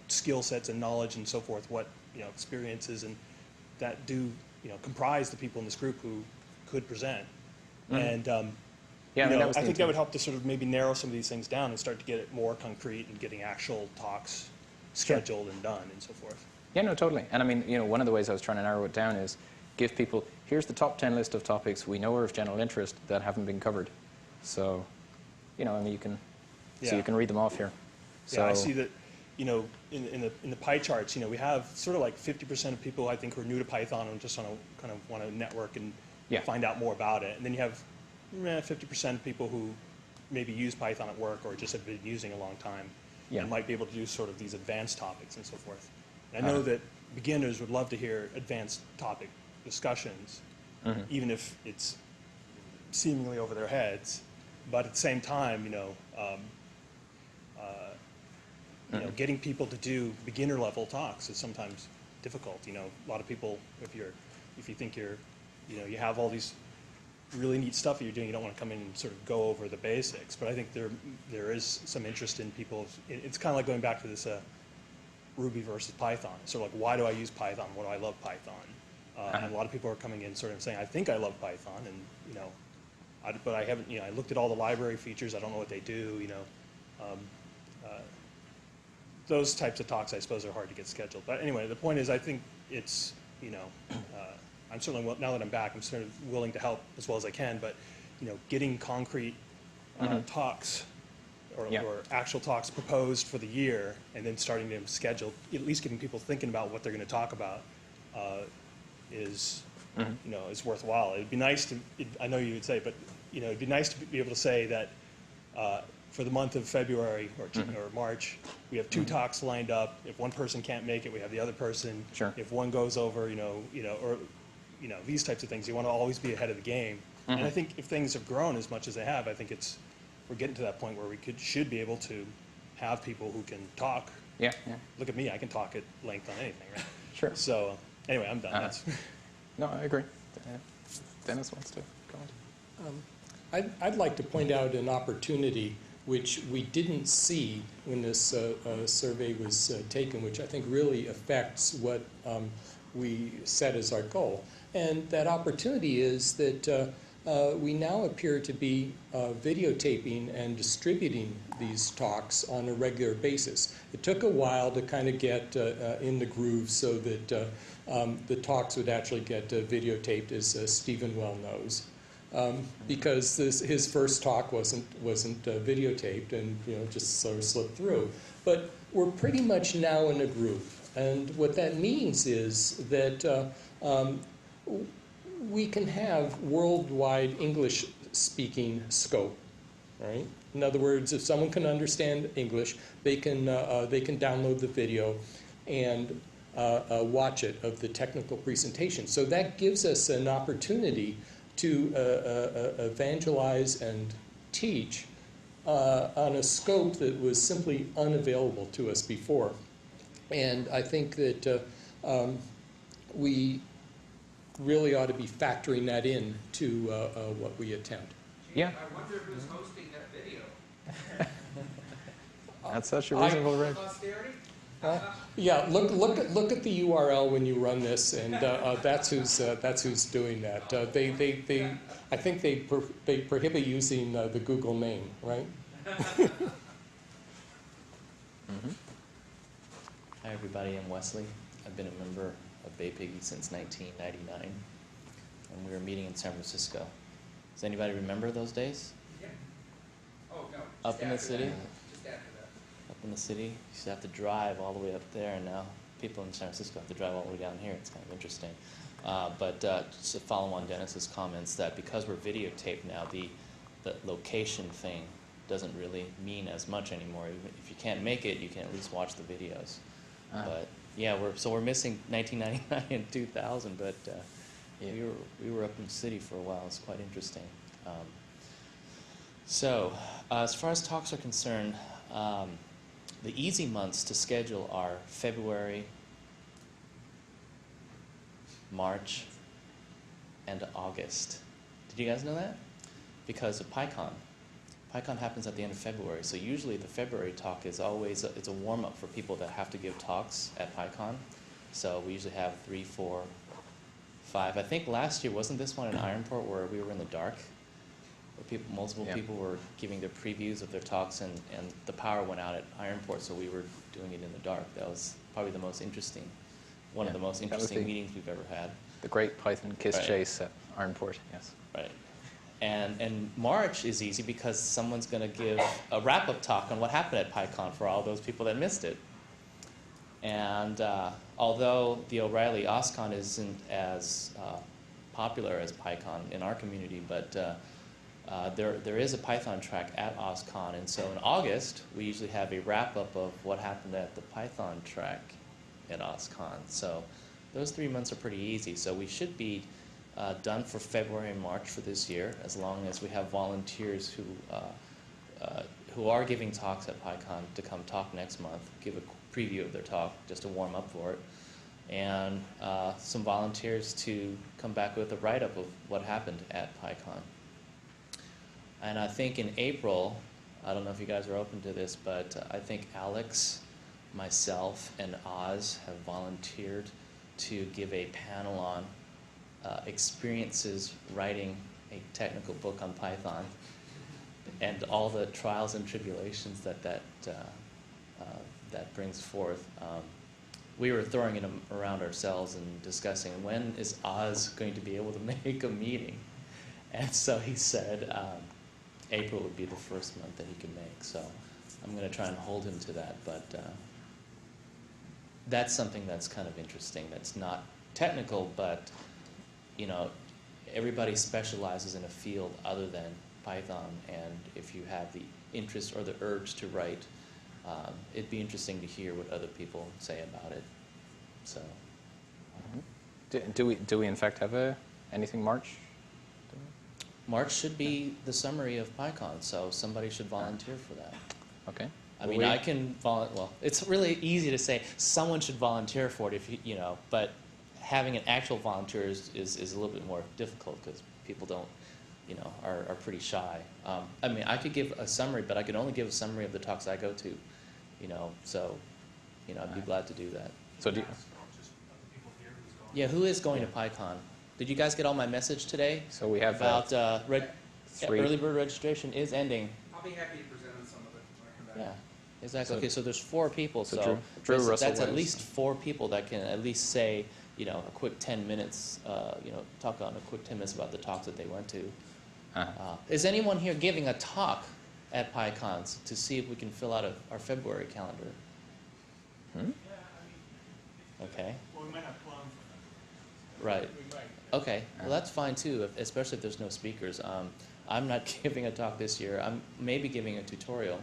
skill sets and knowledge and so forth, what experiences and that do comprise the people in this group who could present. And I think that would help to sort of maybe narrow some of these things down and start to get it more concrete and getting actual talks scheduled and done and so forth. Yeah, no, totally. And I mean, one of the ways I was trying to narrow it down is give people, here's the top 10 list of topics we know are of general interest that haven't been covered. So, you can read them off here. So, yeah, I see that in the pie charts, we have sort of like 50% of people I think who are new to Python and just kind of want to network and find out more about it. And then you have 50% of people who maybe use Python at work or just have been using a long time and might be able to do sort of these advanced topics and so forth. And I know that beginners would love to hear advanced topic discussions, even if it's seemingly over their heads. But at the same time, getting people to do beginner level talks is sometimes difficult. A lot of people, if you think you have all these really neat stuff that you're doing, you don't want to come in and sort of go over the basics. But I think there is some interest in people. It's kind of like going back to this Ruby versus Python. Sort of like, why do I use Python? Why do I love Python? And a lot of people are coming in sort of saying, I think I love Python, and but I haven't. I looked at all the library features. I don't know what they do. Those types of talks, I suppose, are hard to get scheduled. But anyway, the point is, I think it's I'm certainly, now that I'm back, I'm sort of willing to help as well as I can. But getting concrete talks or actual talks proposed for the year, and then starting them scheduled, at least getting people thinking about what they're going to talk about, is is worthwhile. It'd be nice to. I know you would say, but it'd be nice to be able to say that for the month of February or March, we have 2 talks lined up. If one person can't make it, we have the other person. Sure. If one goes over, or these types of things. You want to always be ahead of the game. And I think if things have grown as much as they have, I think we're getting to that point where we should be able to have people who can talk. Yeah. Look at me, I can talk at length on anything, right? Sure. So anyway, I'm done. That's No, I agree. Dennis wants to go on. I'd like to point out an opportunity which we didn't see when this survey was taken, which I think really affects what we set as our goal. And that opportunity is that we now appear to be videotaping and distributing these talks on a regular basis. It took a while to kind of get in the groove so that the talks would actually get videotaped, as Stephen well knows. Because his first talk wasn't videotaped and just sort of slipped through. But we're pretty much now in a groove. And what that means is that we can have worldwide English-speaking scope, right? In other words, if someone can understand English, they can download the video and watch it of the technical presentation. So that gives us an opportunity to evangelize and teach on a scope that was simply unavailable to us before. And I think that we really ought to be factoring that in to what we attempt. Yeah. I wonder who's hosting that video. That's such a reasonable range. Posterity? Yeah, look at the URL when you run this, and that's who's doing that. I think they prohibit using the Google name, right? Hi everybody, I'm Wesley. I've been a member of Baypiggies since 1999, and we were meeting in San Francisco. Does anybody remember those days? Yeah. Oh, no. Up in the city? Just after that. Up in the city, you used to have to drive all the way up there, and now people in San Francisco have to drive all the way down here. It's kind of interesting. But just to follow on Dennis's comments, that because we're videotaped now, the location thing doesn't really mean as much anymore. If you can't make it, you can at least watch the videos. But yeah, we're missing 1999 and 2000, but we were up in the city for a while. It's quite interesting. So as far as talks are concerned, the easy months to schedule are February, March, and August. Did you guys know that? Because of PyCon. PyCon happens at the end of February, so usually the February talk is always it's a warm-up for people that have to give talks at PyCon. So we usually have 3, 4, 5. I think last year, wasn't this one in Ironport where we were in the dark? Where multiple people were giving their previews of their talks, and the power went out at Ironport, so we were doing it in the dark. That was probably the most interesting, one of the most interesting meetings we've ever had. The Great Python Kiss Chase at Ironport, yes. Right. And March is easy because someone's going to give a wrap-up talk on what happened at PyCon for all those people that missed it. And although the O'Reilly OSCON isn't as popular as PyCon in our community, but there is a Python track at OSCON, and so in August we usually have a wrap-up of what happened at the Python track at OSCON. So those 3 months are pretty easy. So we should be done for February and March for this year, as long as we have volunteers who are giving talks at PyCon to come talk next month, give a preview of their talk just to warm up for it, and some volunteers to come back with a write-up of what happened at PyCon. And I think in April, I don't know if you guys are open to this, but I think Alex, myself, and Oz have volunteered to give a panel on experiences writing a technical book on Python and all the trials and tribulations that brings forth. We were throwing it around ourselves and discussing when is Oz going to be able to make a meeting. And so he said April would be the first month that he could make. So I'm going to try and hold him to that. But that's something that's kind of interesting. That's not technical, but you know, everybody specializes in a field other than Python, and if you have the interest or the urge to write, it'd be interesting to hear what other people say about it. So, do we in fact have anything March? March should be the summary of PyCon, so somebody should volunteer for that. Okay. I mean, I can well, it's really easy to say someone should volunteer for it if you know, but having an actual volunteer is a little bit more difficult because people don't, you know, are pretty shy. I mean, I could give a summary, but I could only give a summary of the talks I go to, you know, so, you know, I'd be glad to do that. So do you, yeah, who is going to PyCon? Did you guys get all my message today? so we have About three. early bird registration is ending. I'll be happy to present on some of it when I come back. Yeah, exactly. So- Okay, so there's 4 people, so so Drew that's Russell at was- least 4 people that can at least say, you know, a quick 10 minutes, you know, talk on a quick 10 minutes about the talks that they went to. Is anyone here giving a talk at PyCons to see if we can fill out our February calendar? Okay. Well, we might have planned for that. Right. Okay. Well, that's fine too, especially if there's no speakers. I'm not giving a talk this year. I'm maybe giving a tutorial,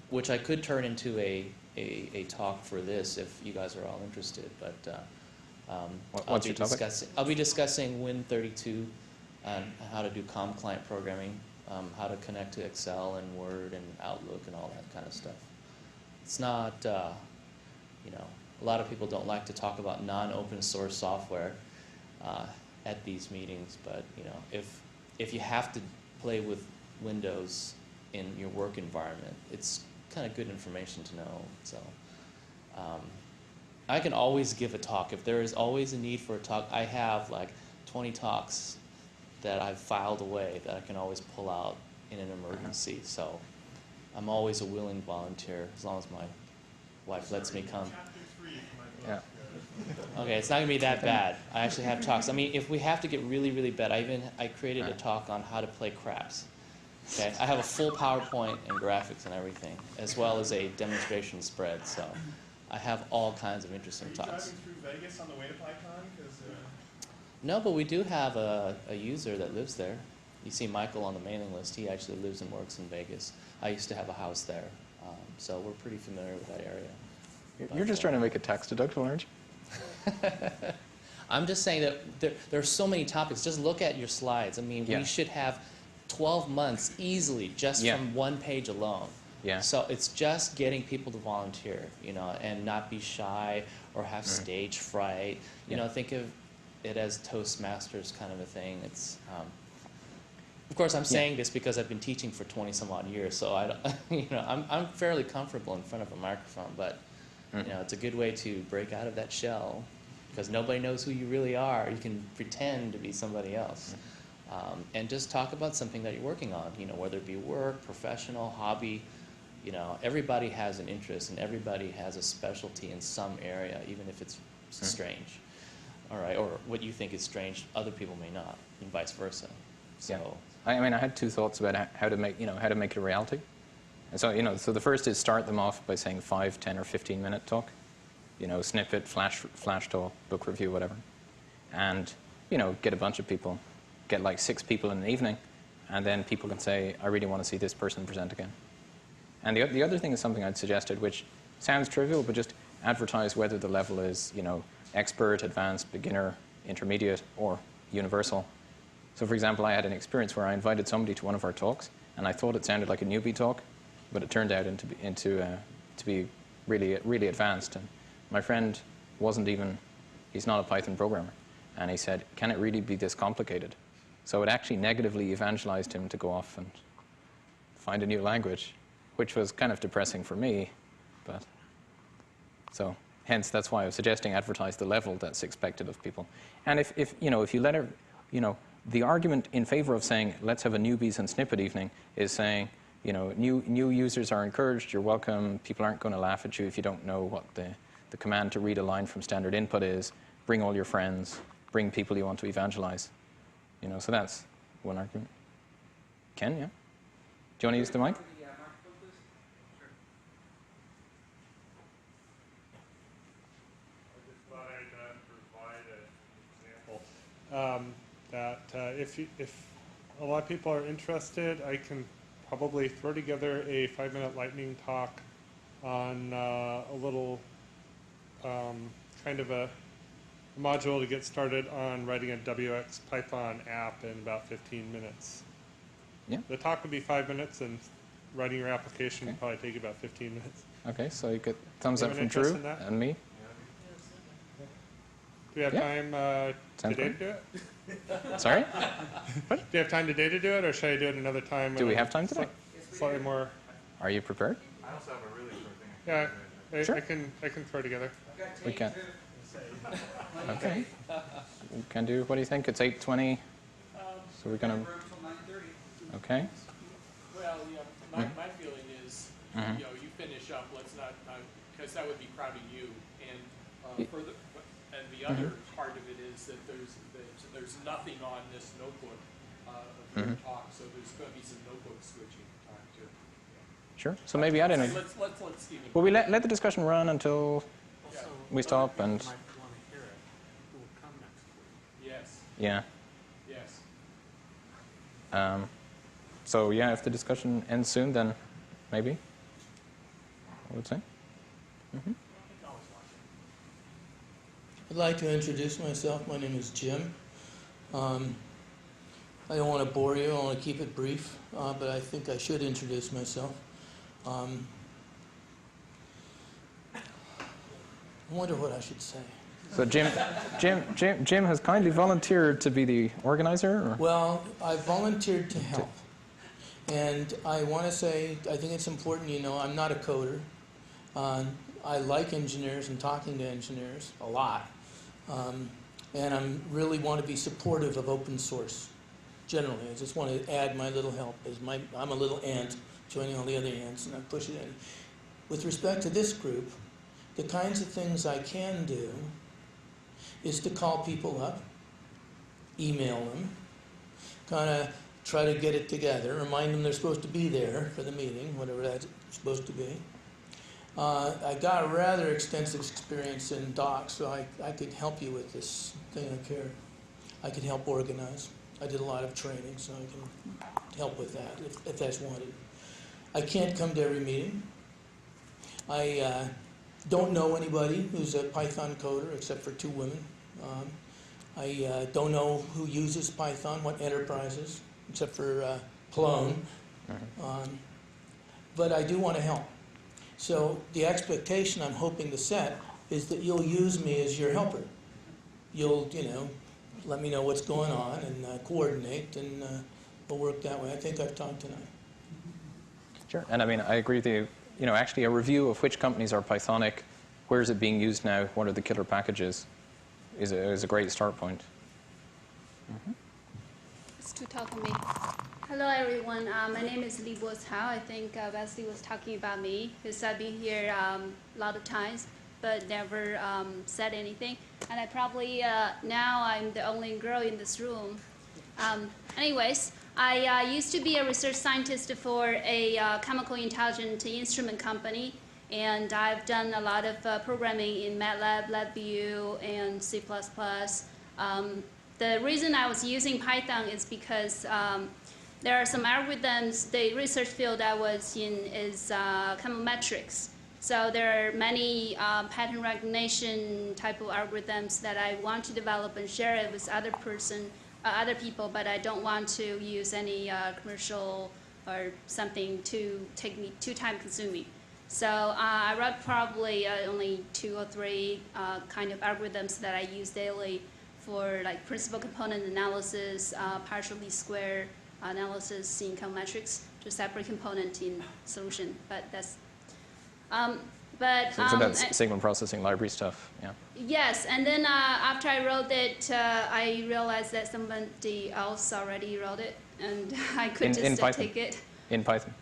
which I could turn into a talk for this if you guys are all interested. But What's your topic? I'll be discussing Win32 and how to do COM client programming, how to connect to Excel and Word and Outlook and all that kind of stuff. It's not, you know, a lot of people don't like to talk about non-open source software at these meetings, but you know, if you have to play with Windows in your work environment, it's kind of good information to know. So I can always give a talk. If there is always a need for a talk, I have like 20 talks that I've filed away that I can always pull out in an emergency. So I'm always a willing volunteer as long as my wife lets me come. Yeah. Okay, it's not gonna be that bad. I actually have talks. I mean, if we have to get really, really bad, I created a talk on how to play craps. Okay, I have a full PowerPoint and graphics and everything, as well as a demonstration spread. So I have all kinds of interesting talks. Are you driving through Vegas on the way to PyCon? No, but we do have a user that lives there. You see Michael on the mailing list. He actually lives and works in Vegas. I used to have a house there, so we're pretty familiar with that area. You're just trying to make it tax deductible, aren't you? I'm just saying that there are so many topics. Just look at your slides. I mean, we should have 12 months easily just from one page alone. Yeah. So it's just getting people to volunteer, you know, and not be shy or have stage fright. You know, think of it as Toastmasters kind of a thing. It's, of course, I'm saying this because I've been teaching for 20 some odd years, so I don't, you know, I'm fairly comfortable in front of a microphone, but you know, it's a good way to break out of that shell because nobody knows who you really are. You can pretend to be somebody else. And just talk about something that you're working on, you know, whether it be work, professional, hobby. You know, everybody has an interest and everybody has a specialty in some area, even if it's strange. All right, or what you think is strange, other people may not, and vice versa. So, I mean, I had 2 thoughts about how to make, how to make it a reality. And so, so the first is start them off by saying 5, 10, or 15-minute talk. snippet, flash talk, book review, whatever, and get a bunch of people, get like 6 people in an evening, and then people can say, I really want to see this person present again. And the other thing is something I'd suggested, which sounds trivial, but just advertise whether the level is expert, advanced, beginner, intermediate, or universal. So for example, I had an experience where I invited somebody to one of our talks, and I thought it sounded like a newbie talk, but it turned out to be really, really advanced. And my friend he's not a Python programmer, and he said, can it really be this complicated? So it actually negatively evangelized him to go off and find a new language, which was kind of depressing for me, but so hence that's why I was suggesting advertise the level that's expected of people. And if you let the argument in favor of saying let's have a newbies and snippet evening is saying new users are encouraged, you're welcome, people aren't going to laugh at you if you don't know what the command to read a line from standard input is, bring all your friends, bring people you want to evangelize. So that's one argument. Ken, yeah? Do you want to use the mic? That if a lot of people are interested, I can probably throw together a 5-minute lightning talk on a little kind of a module to get started on writing a WX Python app in about 15 minutes. Yeah. The talk would be 5 minutes, and writing your application would probably take about 15 minutes. Okay, so you get thumbs You up have from an interest Drew in that? and me. Do we have time Sounds today good. to do it? Sorry? Do you have time today to do it, or should I do it another time? Do we have time today? Slightly more. Are you prepared? I also have a really short thing. Yeah, Sure. I can throw together. We can. Okay. We can do, what do you think? It's 8:20, so we're going to... Okay. Well, my feeling is, you finish up, let's not, because that would be crowding you, and and the other part of it is that there's nothing on this notebook of your talk, so there's going to be some notebook switching time too. Sure. So maybe I don't know. Let's Stephen. Well, we let the discussion run until we stop and... Might want to hear it. Who will come next week? Yes. Yeah. Yes. So yeah, if the discussion ends soon, then maybe, I would say. I'd like to introduce myself. My name is Jim. I don't want to bore you. I want to keep it brief, but I think I should introduce myself. I wonder what I should say. So Jim has kindly volunteered to be the organizer? Or? Well, I volunteered to help. And I want to say, I think it's important, I'm not a coder. I like engineers and talking to engineers a lot. And I really want to be supportive of open source, generally. I just want to add my little help. I'm a little ant joining all the other ants, and I push it in. With respect to this group, the kinds of things I can do is to call people up, email them, kind of try to get it together, remind them they're supposed to be there for the meeting, whatever that's supposed to be. I got a rather extensive experience in docs, so I could help you with this thing I care. I could help organize. I did a lot of training, so I can help with that if that's wanted. I can't come to every meeting. I don't know anybody who's a Python coder except for 2 women. I don't know who uses Python, what enterprises, except for Plone. But I do want to help. So the expectation I'm hoping to set is that you'll use me as your helper. You'll, let me know what's going on and coordinate, and we'll work that way. I think I've talked tonight. Sure. And I mean, I agree with you. Actually a review of which companies are Pythonic, where is it being used now, what are the killer packages, is a great start point. It's to talk to me. Hello, everyone. My name is Li Hao. I think Wesley was talking about me because I've been here a lot of times, but never said anything. And I probably, now I'm the only girl in this room. Anyways, I used to be a research scientist for a chemical intelligence instrument company. and I've done a lot of programming in MATLAB, LabVIEW, and C++. The reason I was using Python is because there are some algorithms. The research field I was in is chemometrics. So there are many pattern recognition type of algorithms that I want to develop and share it with other people, but I don't want to use any commercial or something to take me too time consuming. So I wrote probably only 2 or 3 kind of algorithms that I use daily for like principal component analysis, partial least square analysis in chemometrics to separate component in solution. But that's So that's signal processing library stuff, yeah. Yes, and then after I wrote it, I realized that somebody else already wrote it, and I could take it. In Python?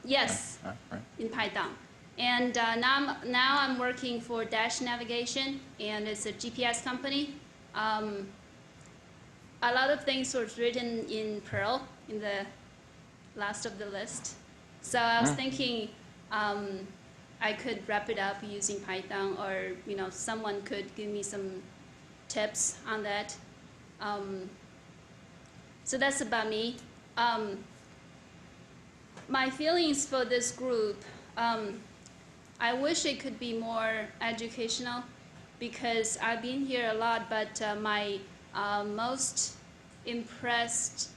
Yes, right. in Python. And now I'm working for Dash Navigation, and it's a GPS company. A lot of things were written in Perl in the last of the list. So I was thinking I could wrap it up using Python, or someone could give me some tips on that. So that's about me. My feelings for this group, I wish it could be more educational, because I've been here a lot, but my most impressed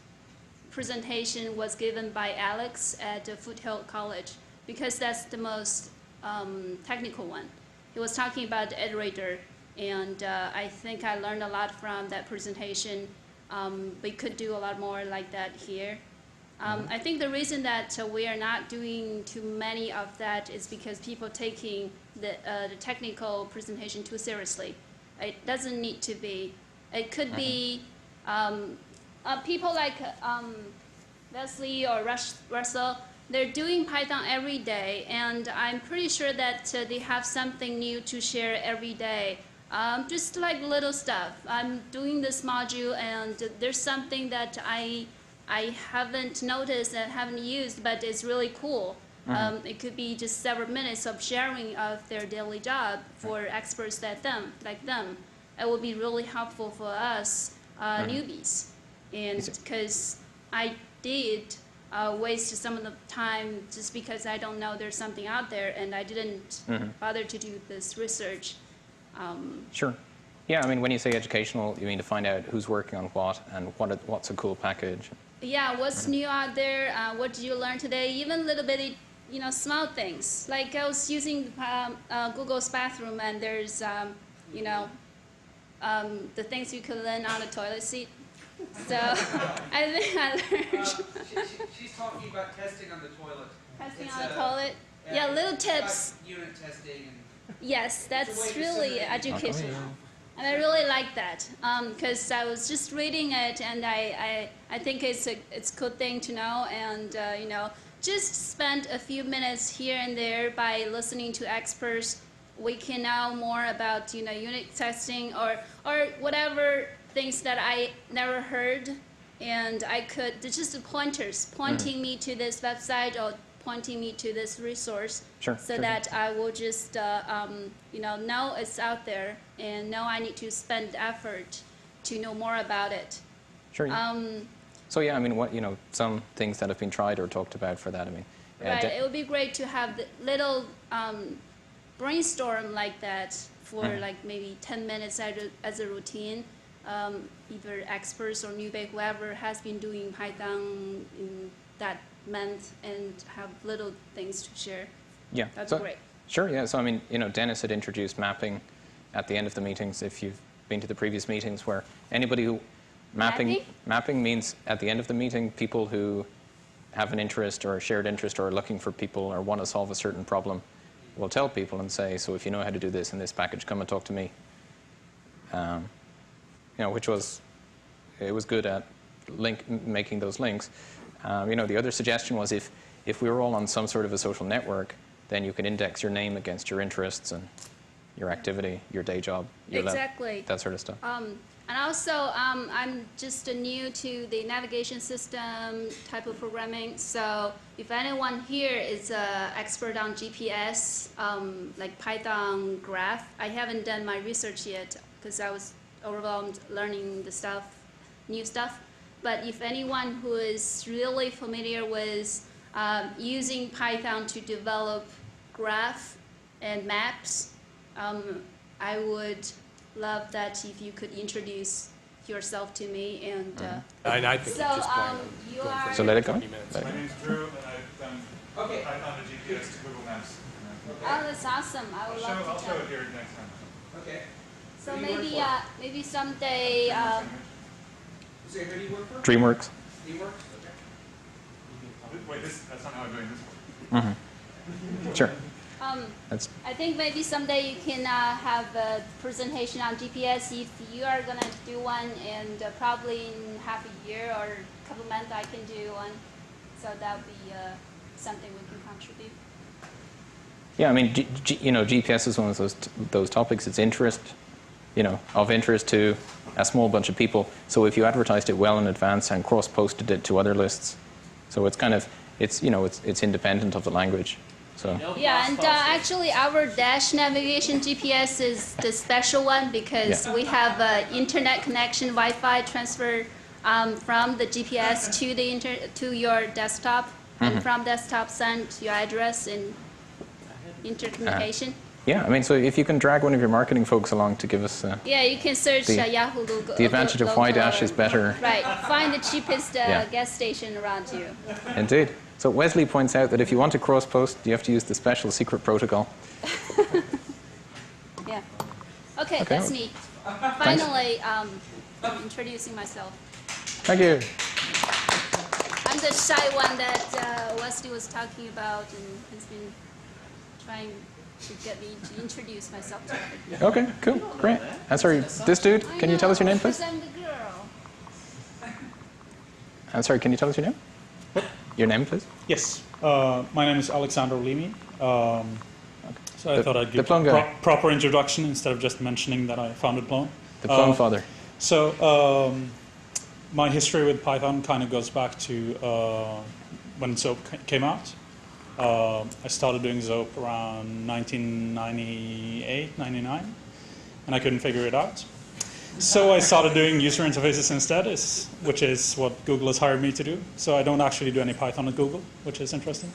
presentation was given by Alex at Foothill College, because that's the most technical one. He was talking about the iterator, and I think I learned a lot from that presentation. We could do a lot more like that here. I think the reason that we are not doing too many of that is because people taking the technical presentation too seriously. It doesn't need to be. It could be people like Leslie or Russell. They're doing Python every day, and I'm pretty sure that they have something new to share every day. Just like little stuff. I'm doing this module, and there's something that I haven't noticed and haven't used, but it's really cool. It could be just several minutes of sharing of their daily job for experts like them. It will be really helpful for us newbies, and because I did waste some of the time just because I don't know there's something out there, and I didn't bother to do this research. Sure. Yeah, I mean, when you say educational, you mean to find out who's working on what and what's a cool package. Yeah, what's new out there? What did you learn today? Even little bitty, small things. Like I was using Google's bathroom, and there's, the things you could learn on the toilet seat. So I think I learned. She's talking about testing on the toilet. Testing on the toilet. Yeah, little tips. Like unit testing. Yes, that's really educational. And I really like that because I was just reading it, and I think it's a good thing to know, and just spend a few minutes here and there by listening to experts. We can know more about unit testing or whatever things that I never heard, and I could just pointers pointing me to this website or pointing me to this resource, that I will just know it's out there and know I need to spend effort to know more about it. Sure. So yeah, I mean, some things that have been tried or talked about for that. I mean, right. It would be great to have the little brainstorm like that for like maybe 10 minutes as a routine. Either experts or newbie, whoever has been doing Python in that month, and have little things to share. Yeah, that's great. Sure, yeah. So I mean, Dennis had introduced mapping at the end of the meetings. If you've been to the previous meetings, where anybody who mapping means at the end of the meeting, people who have an interest or a shared interest or are looking for people or want to solve a certain problem will tell people and say, so if you know how to do this in this package, come and talk to me. Which was good at making those links. The other suggestion was if we were all on some sort of a social network, then you can index your name against your interests and your activity, your day job, your exactly. that sort of stuff. And also, I'm just new to the navigation system type of programming. So if anyone here is an expert on GPS, like Python graph, I haven't done my research yet because I was overwhelmed learning the stuff, new stuff. But if anyone who is really familiar with using Python to develop graph and maps, I would love that if you could introduce yourself to me. And I think so at this point, you I'm going are. for So let it go. 20 minutes. My name's Drew, and I've done Okay. Python and GPS to Google Maps. Oh, that's awesome! I would love I'll to show tell. it here next time. Okay. So Who do you maybe, work for? maybe someday. Say, who do you work for? DreamWorks. DreamWorks? Okay. Wait, that's not how I'm doing this one. Sure. That's I think maybe someday you can have a presentation on GPS if you are gonna do one, and probably in half a year or a couple months I can do one. So that would be something we can contribute. yeah. I mean, GPS is one of those topics. It's of interest to a small bunch of people. So if you advertised it well in advance and cross-posted it to other lists, so it's kind of it's independent of the language. So Yeah, and actually our dash navigation GPS is the special one because we have internet connection, Wi-Fi transfer from the GPS to your desktop, and from desktop send your address and intercommunication. yeah, I mean, so if you can drag one of your marketing folks along to give us Yeah, you can search The- Yahoo logo. the advantage of why dash is better. Right, find the cheapest Yeah. gas station around you. Indeed. So Wesley points out that if you want to cross-post, you have to use the special secret protocol. Yeah. Okay, that's me. Finally, introducing myself. Thank you. I'm the shy one that Wesley was talking about and has been trying to get me to introduce myself to everybody. Okay, cool, great. And sorry, this dude, can you tell us your name, please? Because I'm the girl. And sorry, can you tell us your name? Your name, please? Yes, my name is Alexander Limi. So I thought I'd give Plone guy. proper introduction instead of just mentioning that I founded Plone. The Plone father. So my history with Python kind of goes back to when Zope came out. I started doing Zope around 1998, 99, and I couldn't figure it out. So I started doing user interfaces instead, which is what Google has hired me to do. So I don't actually do any Python at Google, which is interesting.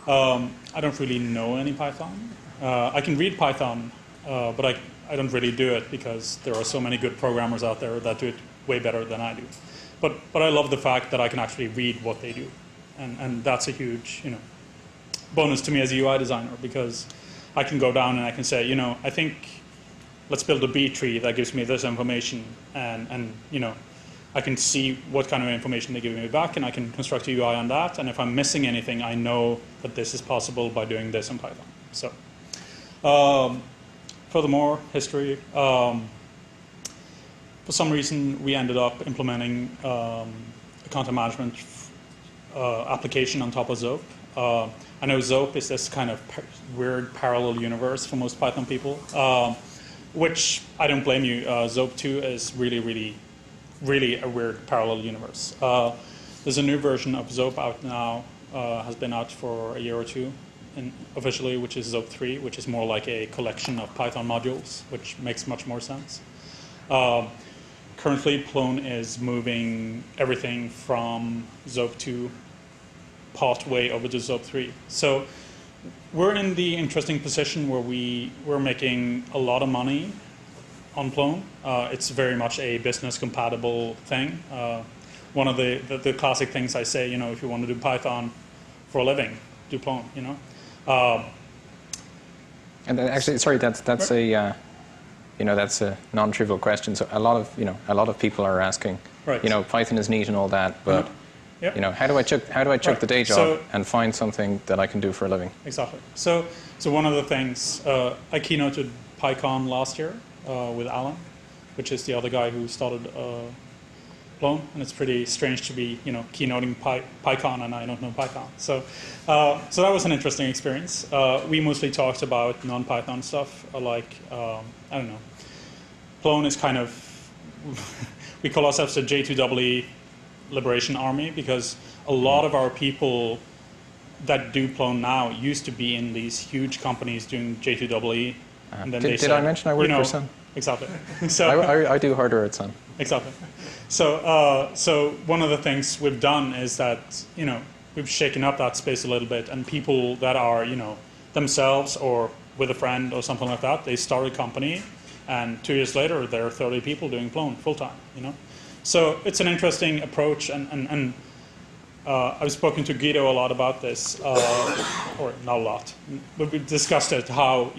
I don't really know any Python. I can read Python, but I don't really do it because there are so many good programmers out there that do it way better than I do. But I love the fact that I can actually read what they do, and that's a huge bonus to me as a UI designer, because I can go down and I can say, I think let's build a B tree that gives me this information, and I can see what kind of information they give me back, and I can construct a UI on that. And if I'm missing anything, I know that this is possible by doing this in Python. So, furthermore, history. For some reason, we ended up implementing a content management application on top of Zope. I know Zope is this kind of weird parallel universe for most Python people, which I don't blame you. Zope 2 is really a weird parallel universe. There's a new version of Zope out now, has been out for a year or two officially, which is Zope 3, which is more like a collection of Python modules, which makes much more sense. Currently, Plone is moving everything from Zope 2 pathway over to Zope 3. So we're in the interesting position where we're making a lot of money on Plone. It's very much a business compatible thing. One of the classic things I say, if you want to do Python for a living, do Plone, And actually, sorry, that's a that's a non-trivial question. So a lot of people are asking, Right. Python is neat and all that, but Yep. how do I chuck the day job So- and find something that I can do for a living? Exactly. So one of the things, I keynoted PyCon last year with Alan, which is the other guy who started Plone, and it's pretty strange to be, keynoting PyCon and I don't know Python. So that was an interesting experience. We mostly talked about non-Python stuff, like, I don't know. Plone is kind of we call ourselves a J2EE Liberation Army because a lot of our people that do Plone now used to be in these huge companies doing J2EE. And then Did I mention I work for Sun? Exactly. So I do hardware at Sun. Exactly. So, so one of the things we've done is that, we've shaken up that space a little bit, and people that are, themselves or with a friend or something like that, they start a company, and 2 years later, there are 30 people doing Plone full-time, So it's an interesting approach, and I've spoken to Guido a lot about this, or not a lot, but we discussed it, how,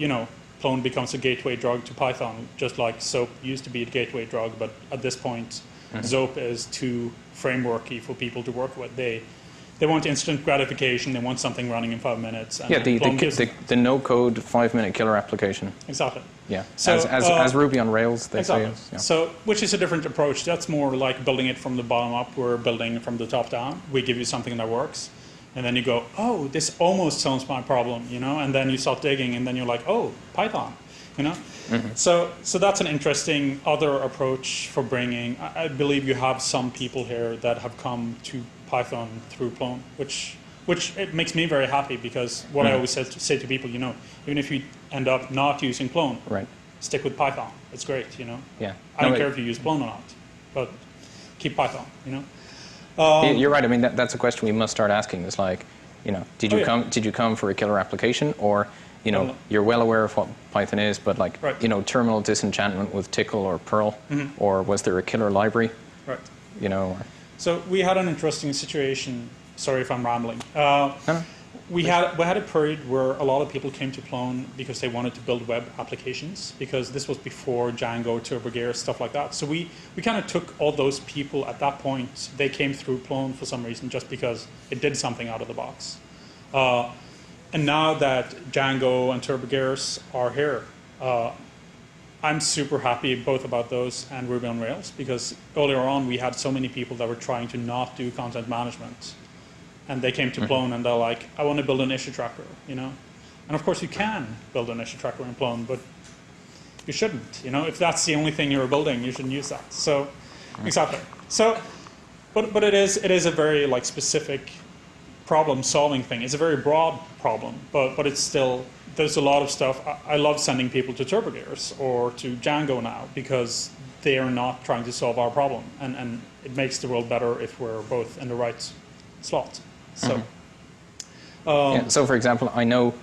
Plone becomes a gateway drug to Python, just like SOAP used to be a gateway drug, but at this point, SOAP is too frameworky for people to work with. They want instant gratification, they want something running in 5 minutes. And yeah, the no-code 5-minute killer application. Exactly. Yeah, so, as Ruby on Rails, they exactly. say. Yeah. So, which is a different approach. That's more like building it from the bottom up. We're building it from the top down. We give you something that works. And then you go, oh, this almost solves my problem, and then you start digging, and then you're like, oh, Python, So that's an interesting other approach for bringing. I believe you have some people here that have come to Python through Plone, which it makes me very happy because what I always say to people, even if you end up not using Plone, right, stick with Python. It's great, Yeah. I don't care if you use Plone or not, but keep Python, You're right. I mean, that's a question we must start asking. Is like, did you come for a killer application, or you're well aware of what Python is, but like, right. Terminal disenchantment with Tickle or Perl, or was there a killer library? Right. So we had an interesting situation. Sorry if I'm rambling. We had a period where a lot of people came to Plone because they wanted to build web applications, because this was before Django, TurboGear, stuff like that. So we kind of took all those people at that point. They came through Plone for some reason just because it did something out of the box. And now that Django and TurboGears are here, I'm super happy both about those and Ruby on Rails, because earlier on we had so many people that were trying to not do content management. And they came to Plone and they're like, I want to build an issue tracker, And of course you can build an issue tracker in Plone, but you shouldn't, If that's the only thing you're building, you shouldn't use that. So, exactly. So, but it is a very like specific problem-solving thing. It's a very broad problem, but it's still, there's a lot of stuff. I love sending people to TurboGears or to Django now because they are not trying to solve our problem. And it makes the world better if we're both in the right slot. So, so for example, I know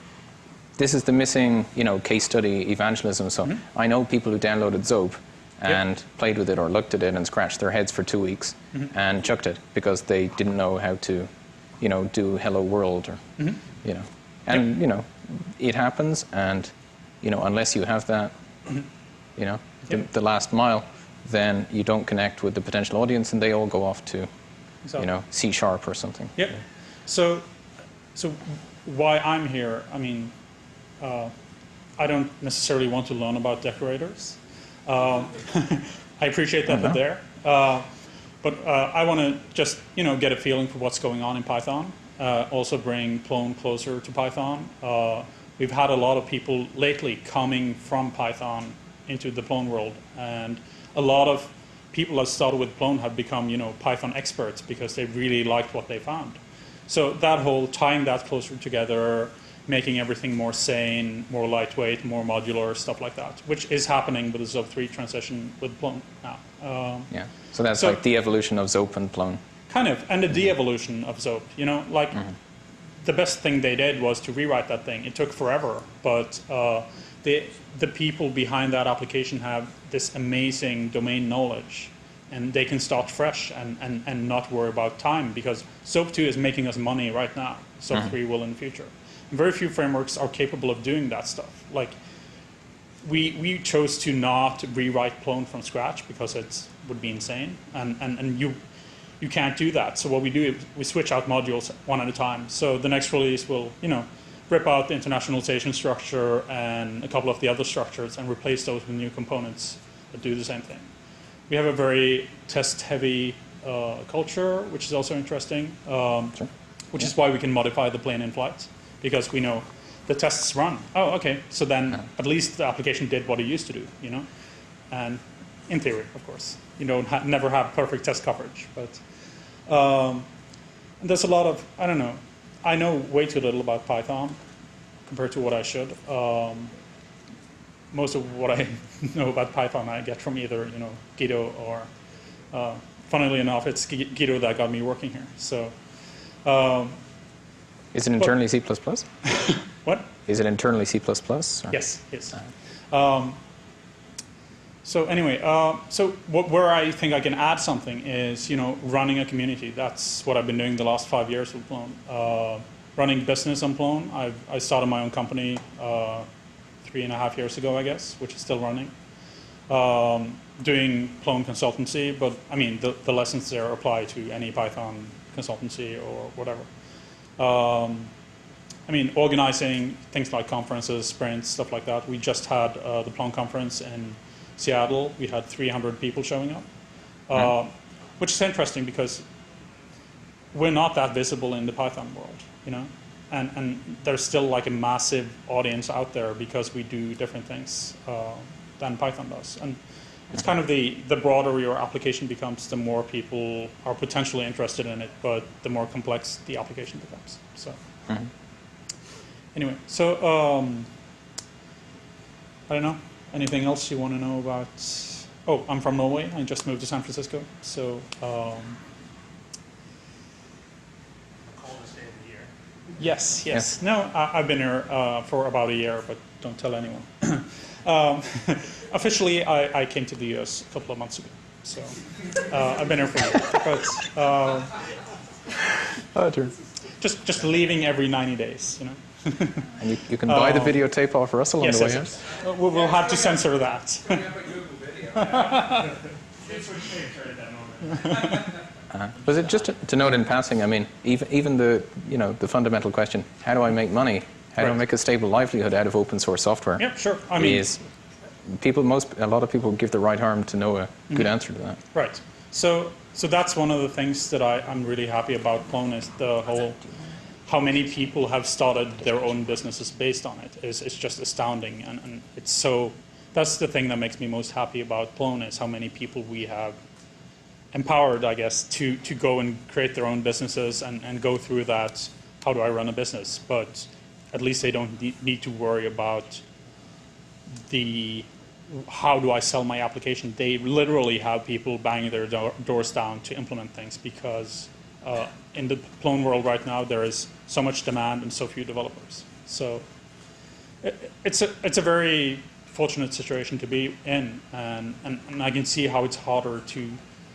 this is the missing, case study evangelism. So I know people who downloaded Zope and played with it or looked at it and scratched their heads for 2 weeks and chucked it because they didn't know how to, do Hello World or, and it happens. And unless you have that, the last mile, then you don't connect with the potential audience, and they all go off to, C# or something. Yeah. So why I'm here, I mean, I don't necessarily want to learn about decorators. I appreciate that they're there. But I want to just, get a feeling for what's going on in Python. Also bring Plone closer to Python. We've had a lot of people lately coming from Python into the Plone world. And a lot of people that started with Plone have become, Python experts because they really liked what they found. So that whole tying that closer together, making everything more sane, more lightweight, more modular, stuff like that, which is happening with the Zope 3 transition with Plone now. So that's like the evolution of Zope and Plone. Kind of, and the de-evolution of Zope. The best thing they did was to rewrite that thing. It took forever, but the people behind that application have this amazing domain knowledge, and they can start fresh and not worry about time, because Zope 2 is making us money right now. Zope 3 will in the future. And very few frameworks are capable of doing that stuff. Like, we chose to not rewrite Plone from scratch because it would be insane, and you can't do that. So what we do is we switch out modules one at a time. So the next release will, rip out the internationalization structure and a couple of the other structures and replace those with new components that do the same thing. We have a very test-heavy culture, which is also interesting, which is why we can modify the plane in flight, because we know the tests run. Oh, okay, so then at least the application did what it used to do, And in theory, of course. You don't never have perfect test coverage, but there's a lot of, I don't know, I know way too little about Python compared to what I should. Most of what I know about Python I get from either, Guido or, funnily enough, it's Guido that got me working here. So, is it internally C++? What? Is it internally C++? Or? Yes, yes. So anyway, where I think I can add something is, running a community. That's what I've been doing the last 5 years with Plone. Running business on Plone. I started my own company 3.5 years ago, I guess, which is still running. Doing Plone consultancy, but I mean, the lessons there apply to any Python consultancy or whatever. I mean, organizing things like conferences, sprints, stuff like that. We just had the Plone conference in Seattle. We had 300 people showing up, which is interesting because we're not that visible in the Python world, and there's still like a massive audience out there because we do different things than Python does. And it's kind of the broader your application becomes, the more people are potentially interested in it, but the more complex the application becomes. So anyway, so I don't know. Anything else you want to know about? Oh, I'm from Norway. I just moved to San Francisco. So yes. No, I've been here for about a year, but don't tell anyone. Officially, I came to the US a couple of months ago. So I've been here for a year. But just leaving every 90 days, And you can buy the videotape off Russell on the way yes. We'll have to censor that. But just to note in passing, I mean, even the the fundamental question, how do I make money? How do I make a stable livelihood out of open source software? Yeah, sure. I mean, a lot of people give the right arm to know a good answer to that. Right. So that's one of the things that I'm really happy about Plone is the whole how many people have started their own businesses based on it is just astounding, and it's so. That's the thing that makes me most happy about Plone is how many people we have empowered, I guess, to go and create their own businesses and go through that. How do I run a business? But at least they don't need to worry about how do I sell my application. They literally have people banging their doors down to implement things because in the Plone world right now there is so much demand and so few developers. So it's a very fortunate situation to be in, and I can see how it's harder to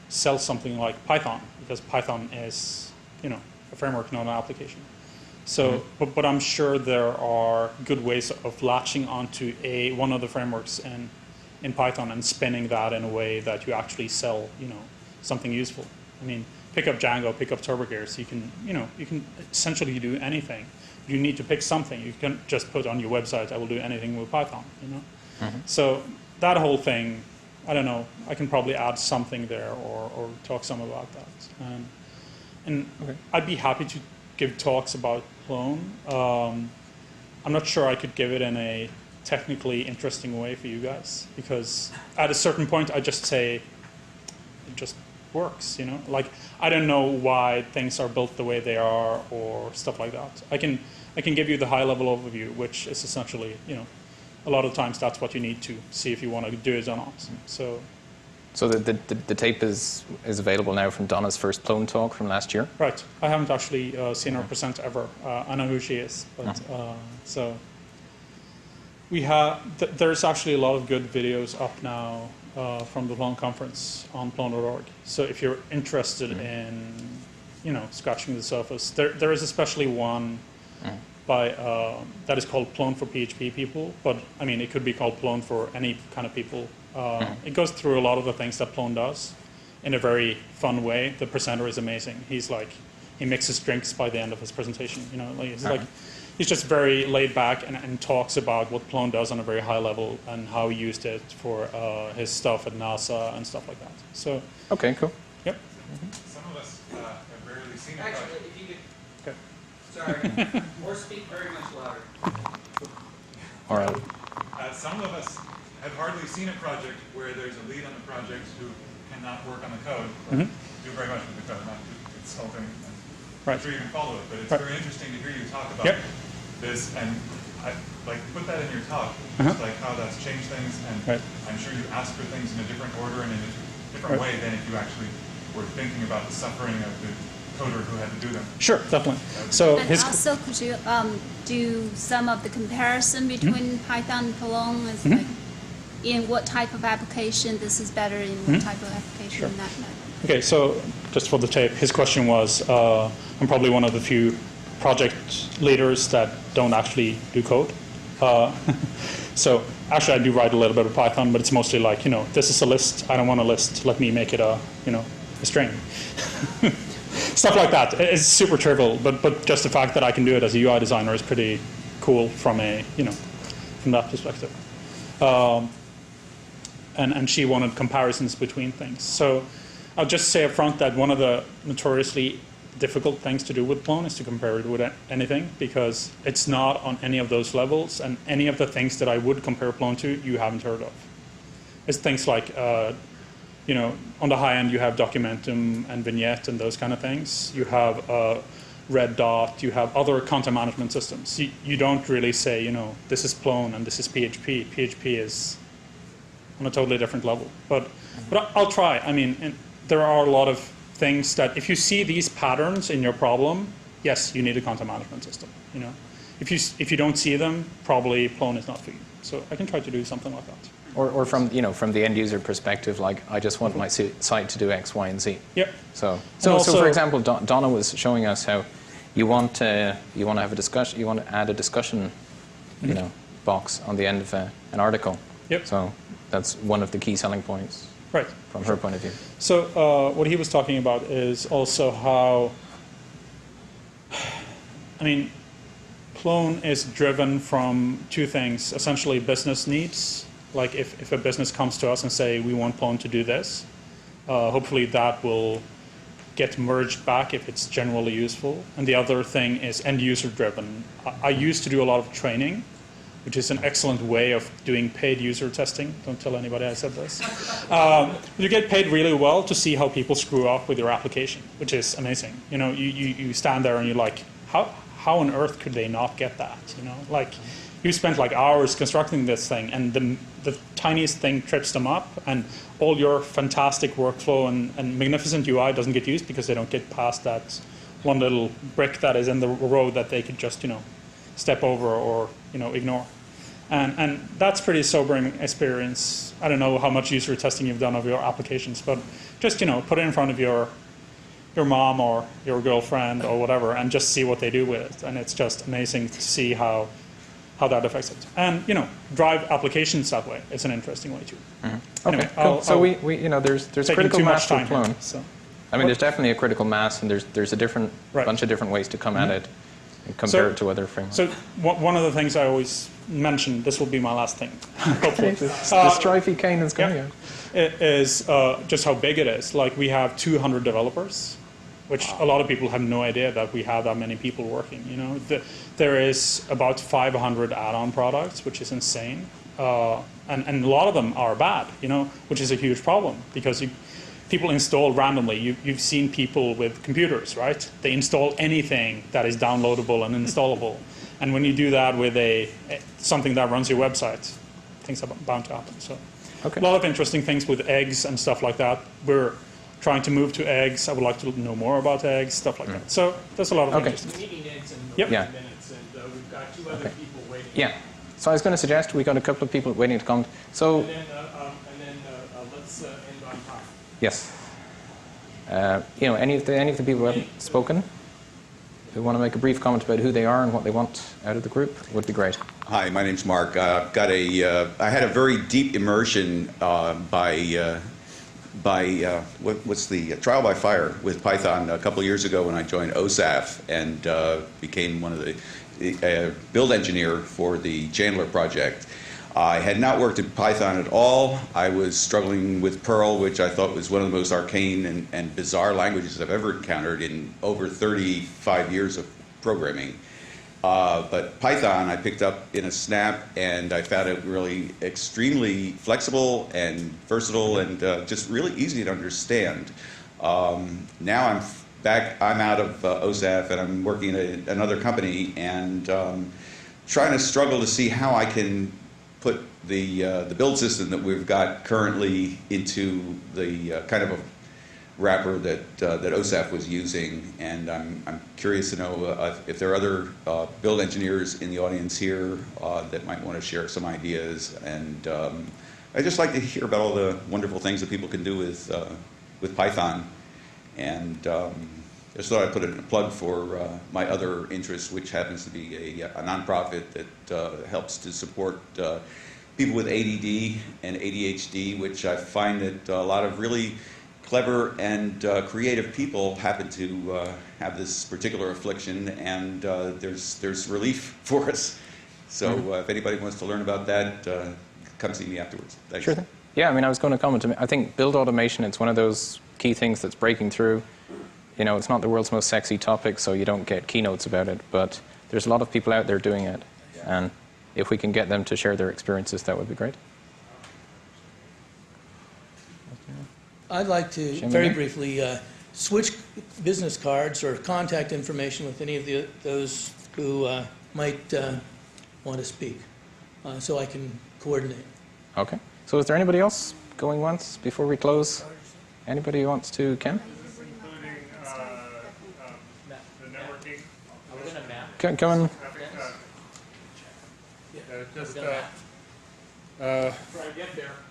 sell something like Python because Python is a framework, not an application. So, but I'm sure there are good ways of latching onto one of the frameworks in Python and spinning that in a way that you actually sell something useful. I mean, pick up Django, pick up TurboGears. You can essentially do anything. You need to pick something. You can just put on your website, I will do anything with Python. So that whole thing, I don't know. I can probably add something there or talk some about that. And I'd be happy to give talks about Plone. I'm not sure I could give it in a technically interesting way for you guys because at a certain point I just say it just works. Like I don't know why things are built the way they are or stuff like that. I can give you the high level overview, which is essentially a lot of times that's what you need to see if you want to do it or not. So the tape is available now from Donna's first Plone talk from last year? Right. I haven't actually seen her present ever. I know who she is. But, so we have, there's actually a lot of good videos up now from the Plone conference on plone.org. So if you're interested in, scratching the surface, there is especially one by that is called Plone for PHP people. But I mean, it could be called Plone for any kind of people. It goes through a lot of the things that Plone does in a very fun way. The presenter is amazing. He mixes drinks by the end of his presentation. He's just very laid back and talks about what Plone does on a very high level and how he used it for his stuff at NASA and stuff like that. So okay, cool. Yep. Some of us have rarely seen it. Actually, if you could, Okay. sorry, or speak very much louder. All right. Some of us have hardly seen a project where there's a lead on the project who cannot work on the code, but do very much with the code, not do its whole thing. I'm sure you can follow it, but it's very interesting to hear you talk about this, and put that in your talk, just like how that's changed things, and I'm sure you ask for things in a different order and in a different way than if you actually were thinking about the suffering of the coder who had to do them. Sure, definitely. So and also, could you do some of the comparison between Python and Plone? As like, in what type of application this is better, in what type of application in that? Okay, so just for the tape, his question was, I'm probably one of the few project leaders that don't actually do code. So actually I do write a little bit of Python, but it's mostly like, this is a list, I don't want a list, let me make it a string. Stuff like that. It's super trivial, but just the fact that I can do it as a UI designer is pretty cool from from that perspective. And she wanted comparisons between things. So I'll just say up front that one of the notoriously difficult things to do with Plone is to compare it with anything, because it's not on any of those levels, and any of the things that I would compare Plone to, you haven't heard of. It's things like, on the high end you have Documentum and Vignette and those kind of things. You have Red Dot, you have other content management systems. You don't really say, this is Plone and this is PHP. PHP is on a totally different level. But I'll try. I mean, there are a lot of things that if you see these patterns in your problem, yes, you need a content management system. If you don't see them, probably Plone is not for you. So I can try to do something like that. Or from the end user perspective, like I just want my site to do X, Y, and Z. Yep. So for example, Donna was showing us how you want to have a discussion, you want to add a discussion, box on the end of an article. Yep. So that's one of the key selling points. Right. From her point of view. So what he was talking about is also how, Plone is driven from two things, essentially business needs. Like if a business comes to us and say, we want Plone to do this, hopefully that will get merged back if it's generally useful. And the other thing is end user driven. I used to do a lot of training, which is an excellent way of doing paid user testing. Don't tell anybody I said this. You get paid really well to see how people screw up with your application, which is amazing. You stand there and you're like, how on earth could they not get that? Like you spent like hours constructing this thing, and the tiniest thing trips them up, and all your fantastic workflow and magnificent UI doesn't get used because they don't get past that one little brick that is in the road that they could just, step over or ignore. And that's pretty sobering experience. I don't know how much user testing you've done of your applications, but just put it in front of your mom or your girlfriend or whatever and just see what they do with it. And it's just amazing to see how that affects it. And drive applications that way. It's an interesting way too. Anyway, okay, cool. So we there's critical mass for Plone. Here, so. There's definitely a critical mass, and there's a different bunch of different ways to come at it. Compare it to other frameworks. So one of the things I always mention, this will be my last thing, hopefully. The stripy cane is coming out. It is just how big it is. Like we have 200 developers, which a lot of people have no idea that we have that many people working. There is about 500 add-on products, which is insane. And a lot of them are bad, which is a huge problem because people install randomly. You've seen people with computers, right? They install anything that is downloadable and installable. And when you do that with something that runs your website, things are bound to happen. So a lot of interesting things with eggs and stuff like that. We're trying to move to eggs. I would like to know more about eggs, stuff like that. So there's a lot of interesting We're meeting eggs in Yep. minutes, and we've got two other people waiting. Yeah. So I was going to suggest we got a couple of people waiting to come. So. And then let's end on top. Yes. Any of the people who haven't spoken, who want to make a brief comment about who they are and what they want out of the group, would be great. Hi, my name's Mark. I had a very deep immersion what's the trial by fire with Python a couple of years ago when I joined OSAF and became one of the build engineer for the Chandler project. I had not worked in Python at all. I was struggling with Perl, which I thought was one of the most arcane and bizarre languages I've ever encountered in over 35 years of programming. But Python I picked up in a snap, and I found it really extremely flexible and versatile and just really easy to understand. Now I'm out of OSAF, and I'm working at another company, and trying to struggle to see how I can put the build system that we've got currently into the kind of a wrapper that OSAF was using. And I'm curious to know if there are other build engineers in the audience here that might want to share some ideas. And I'd just like to hear about all the wonderful things that people can do with Python. And just thought I'd put in a plug for my other interest, which happens to be a nonprofit that helps to support people with ADD and ADHD, which I find that a lot of really clever and creative people happen to have this particular affliction, and there's relief for us. So if anybody wants to learn about that, come see me afterwards. Thanks. Sure thing. Yeah, I mean, I was going to comment. I think build automation, it's one of those key things that's breaking through. You know, it's not the world's most sexy topic, so you don't get keynotes about it, but there's a lot of people out there doing it. And if we can get them to share their experiences, that would be great. I'd like to very briefly switch business cards or contact information with any of those who might want to speak, so I can coordinate. Okay. So is there anybody else going once before we close? Anybody who wants to, Ken? Including the networking. Are we going to map? Come on. Just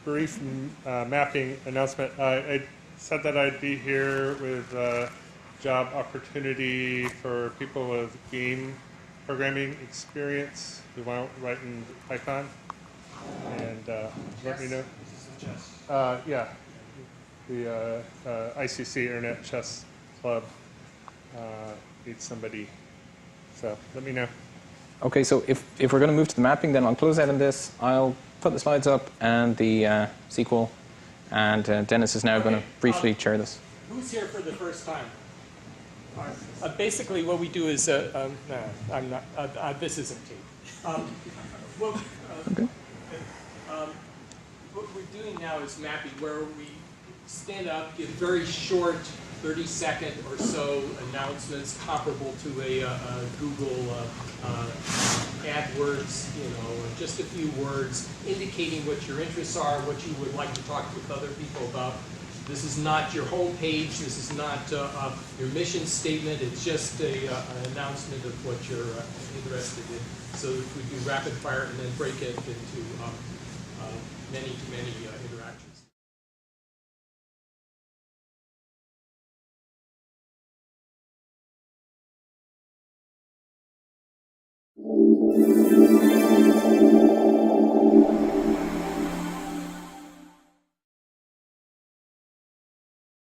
brief mapping announcement. I said that I'd be here with job opportunity for people with game programming experience who want to write in Python. And let me know. Yeah, the ICC Internet Chess Club needs somebody. So let me know. Okay, so if we're going to move to the mapping, then I'll close out on this. I'll put the slides up and the sequel, and Dennis is now going to briefly chair this. Who's here for the first time? Basically, what we do is, no, I'm not. This isn't tape. Okay. What we're doing now is mapping, where we stand up, give very short, 30-second or so announcements comparable to a Google AdWords, just a few words indicating what your interests are, what you would like to talk with other people about. This is not your home page. This is not your mission statement. It's just an announcement of what you're interested in. So if we do rapid fire and then break it into many interactions.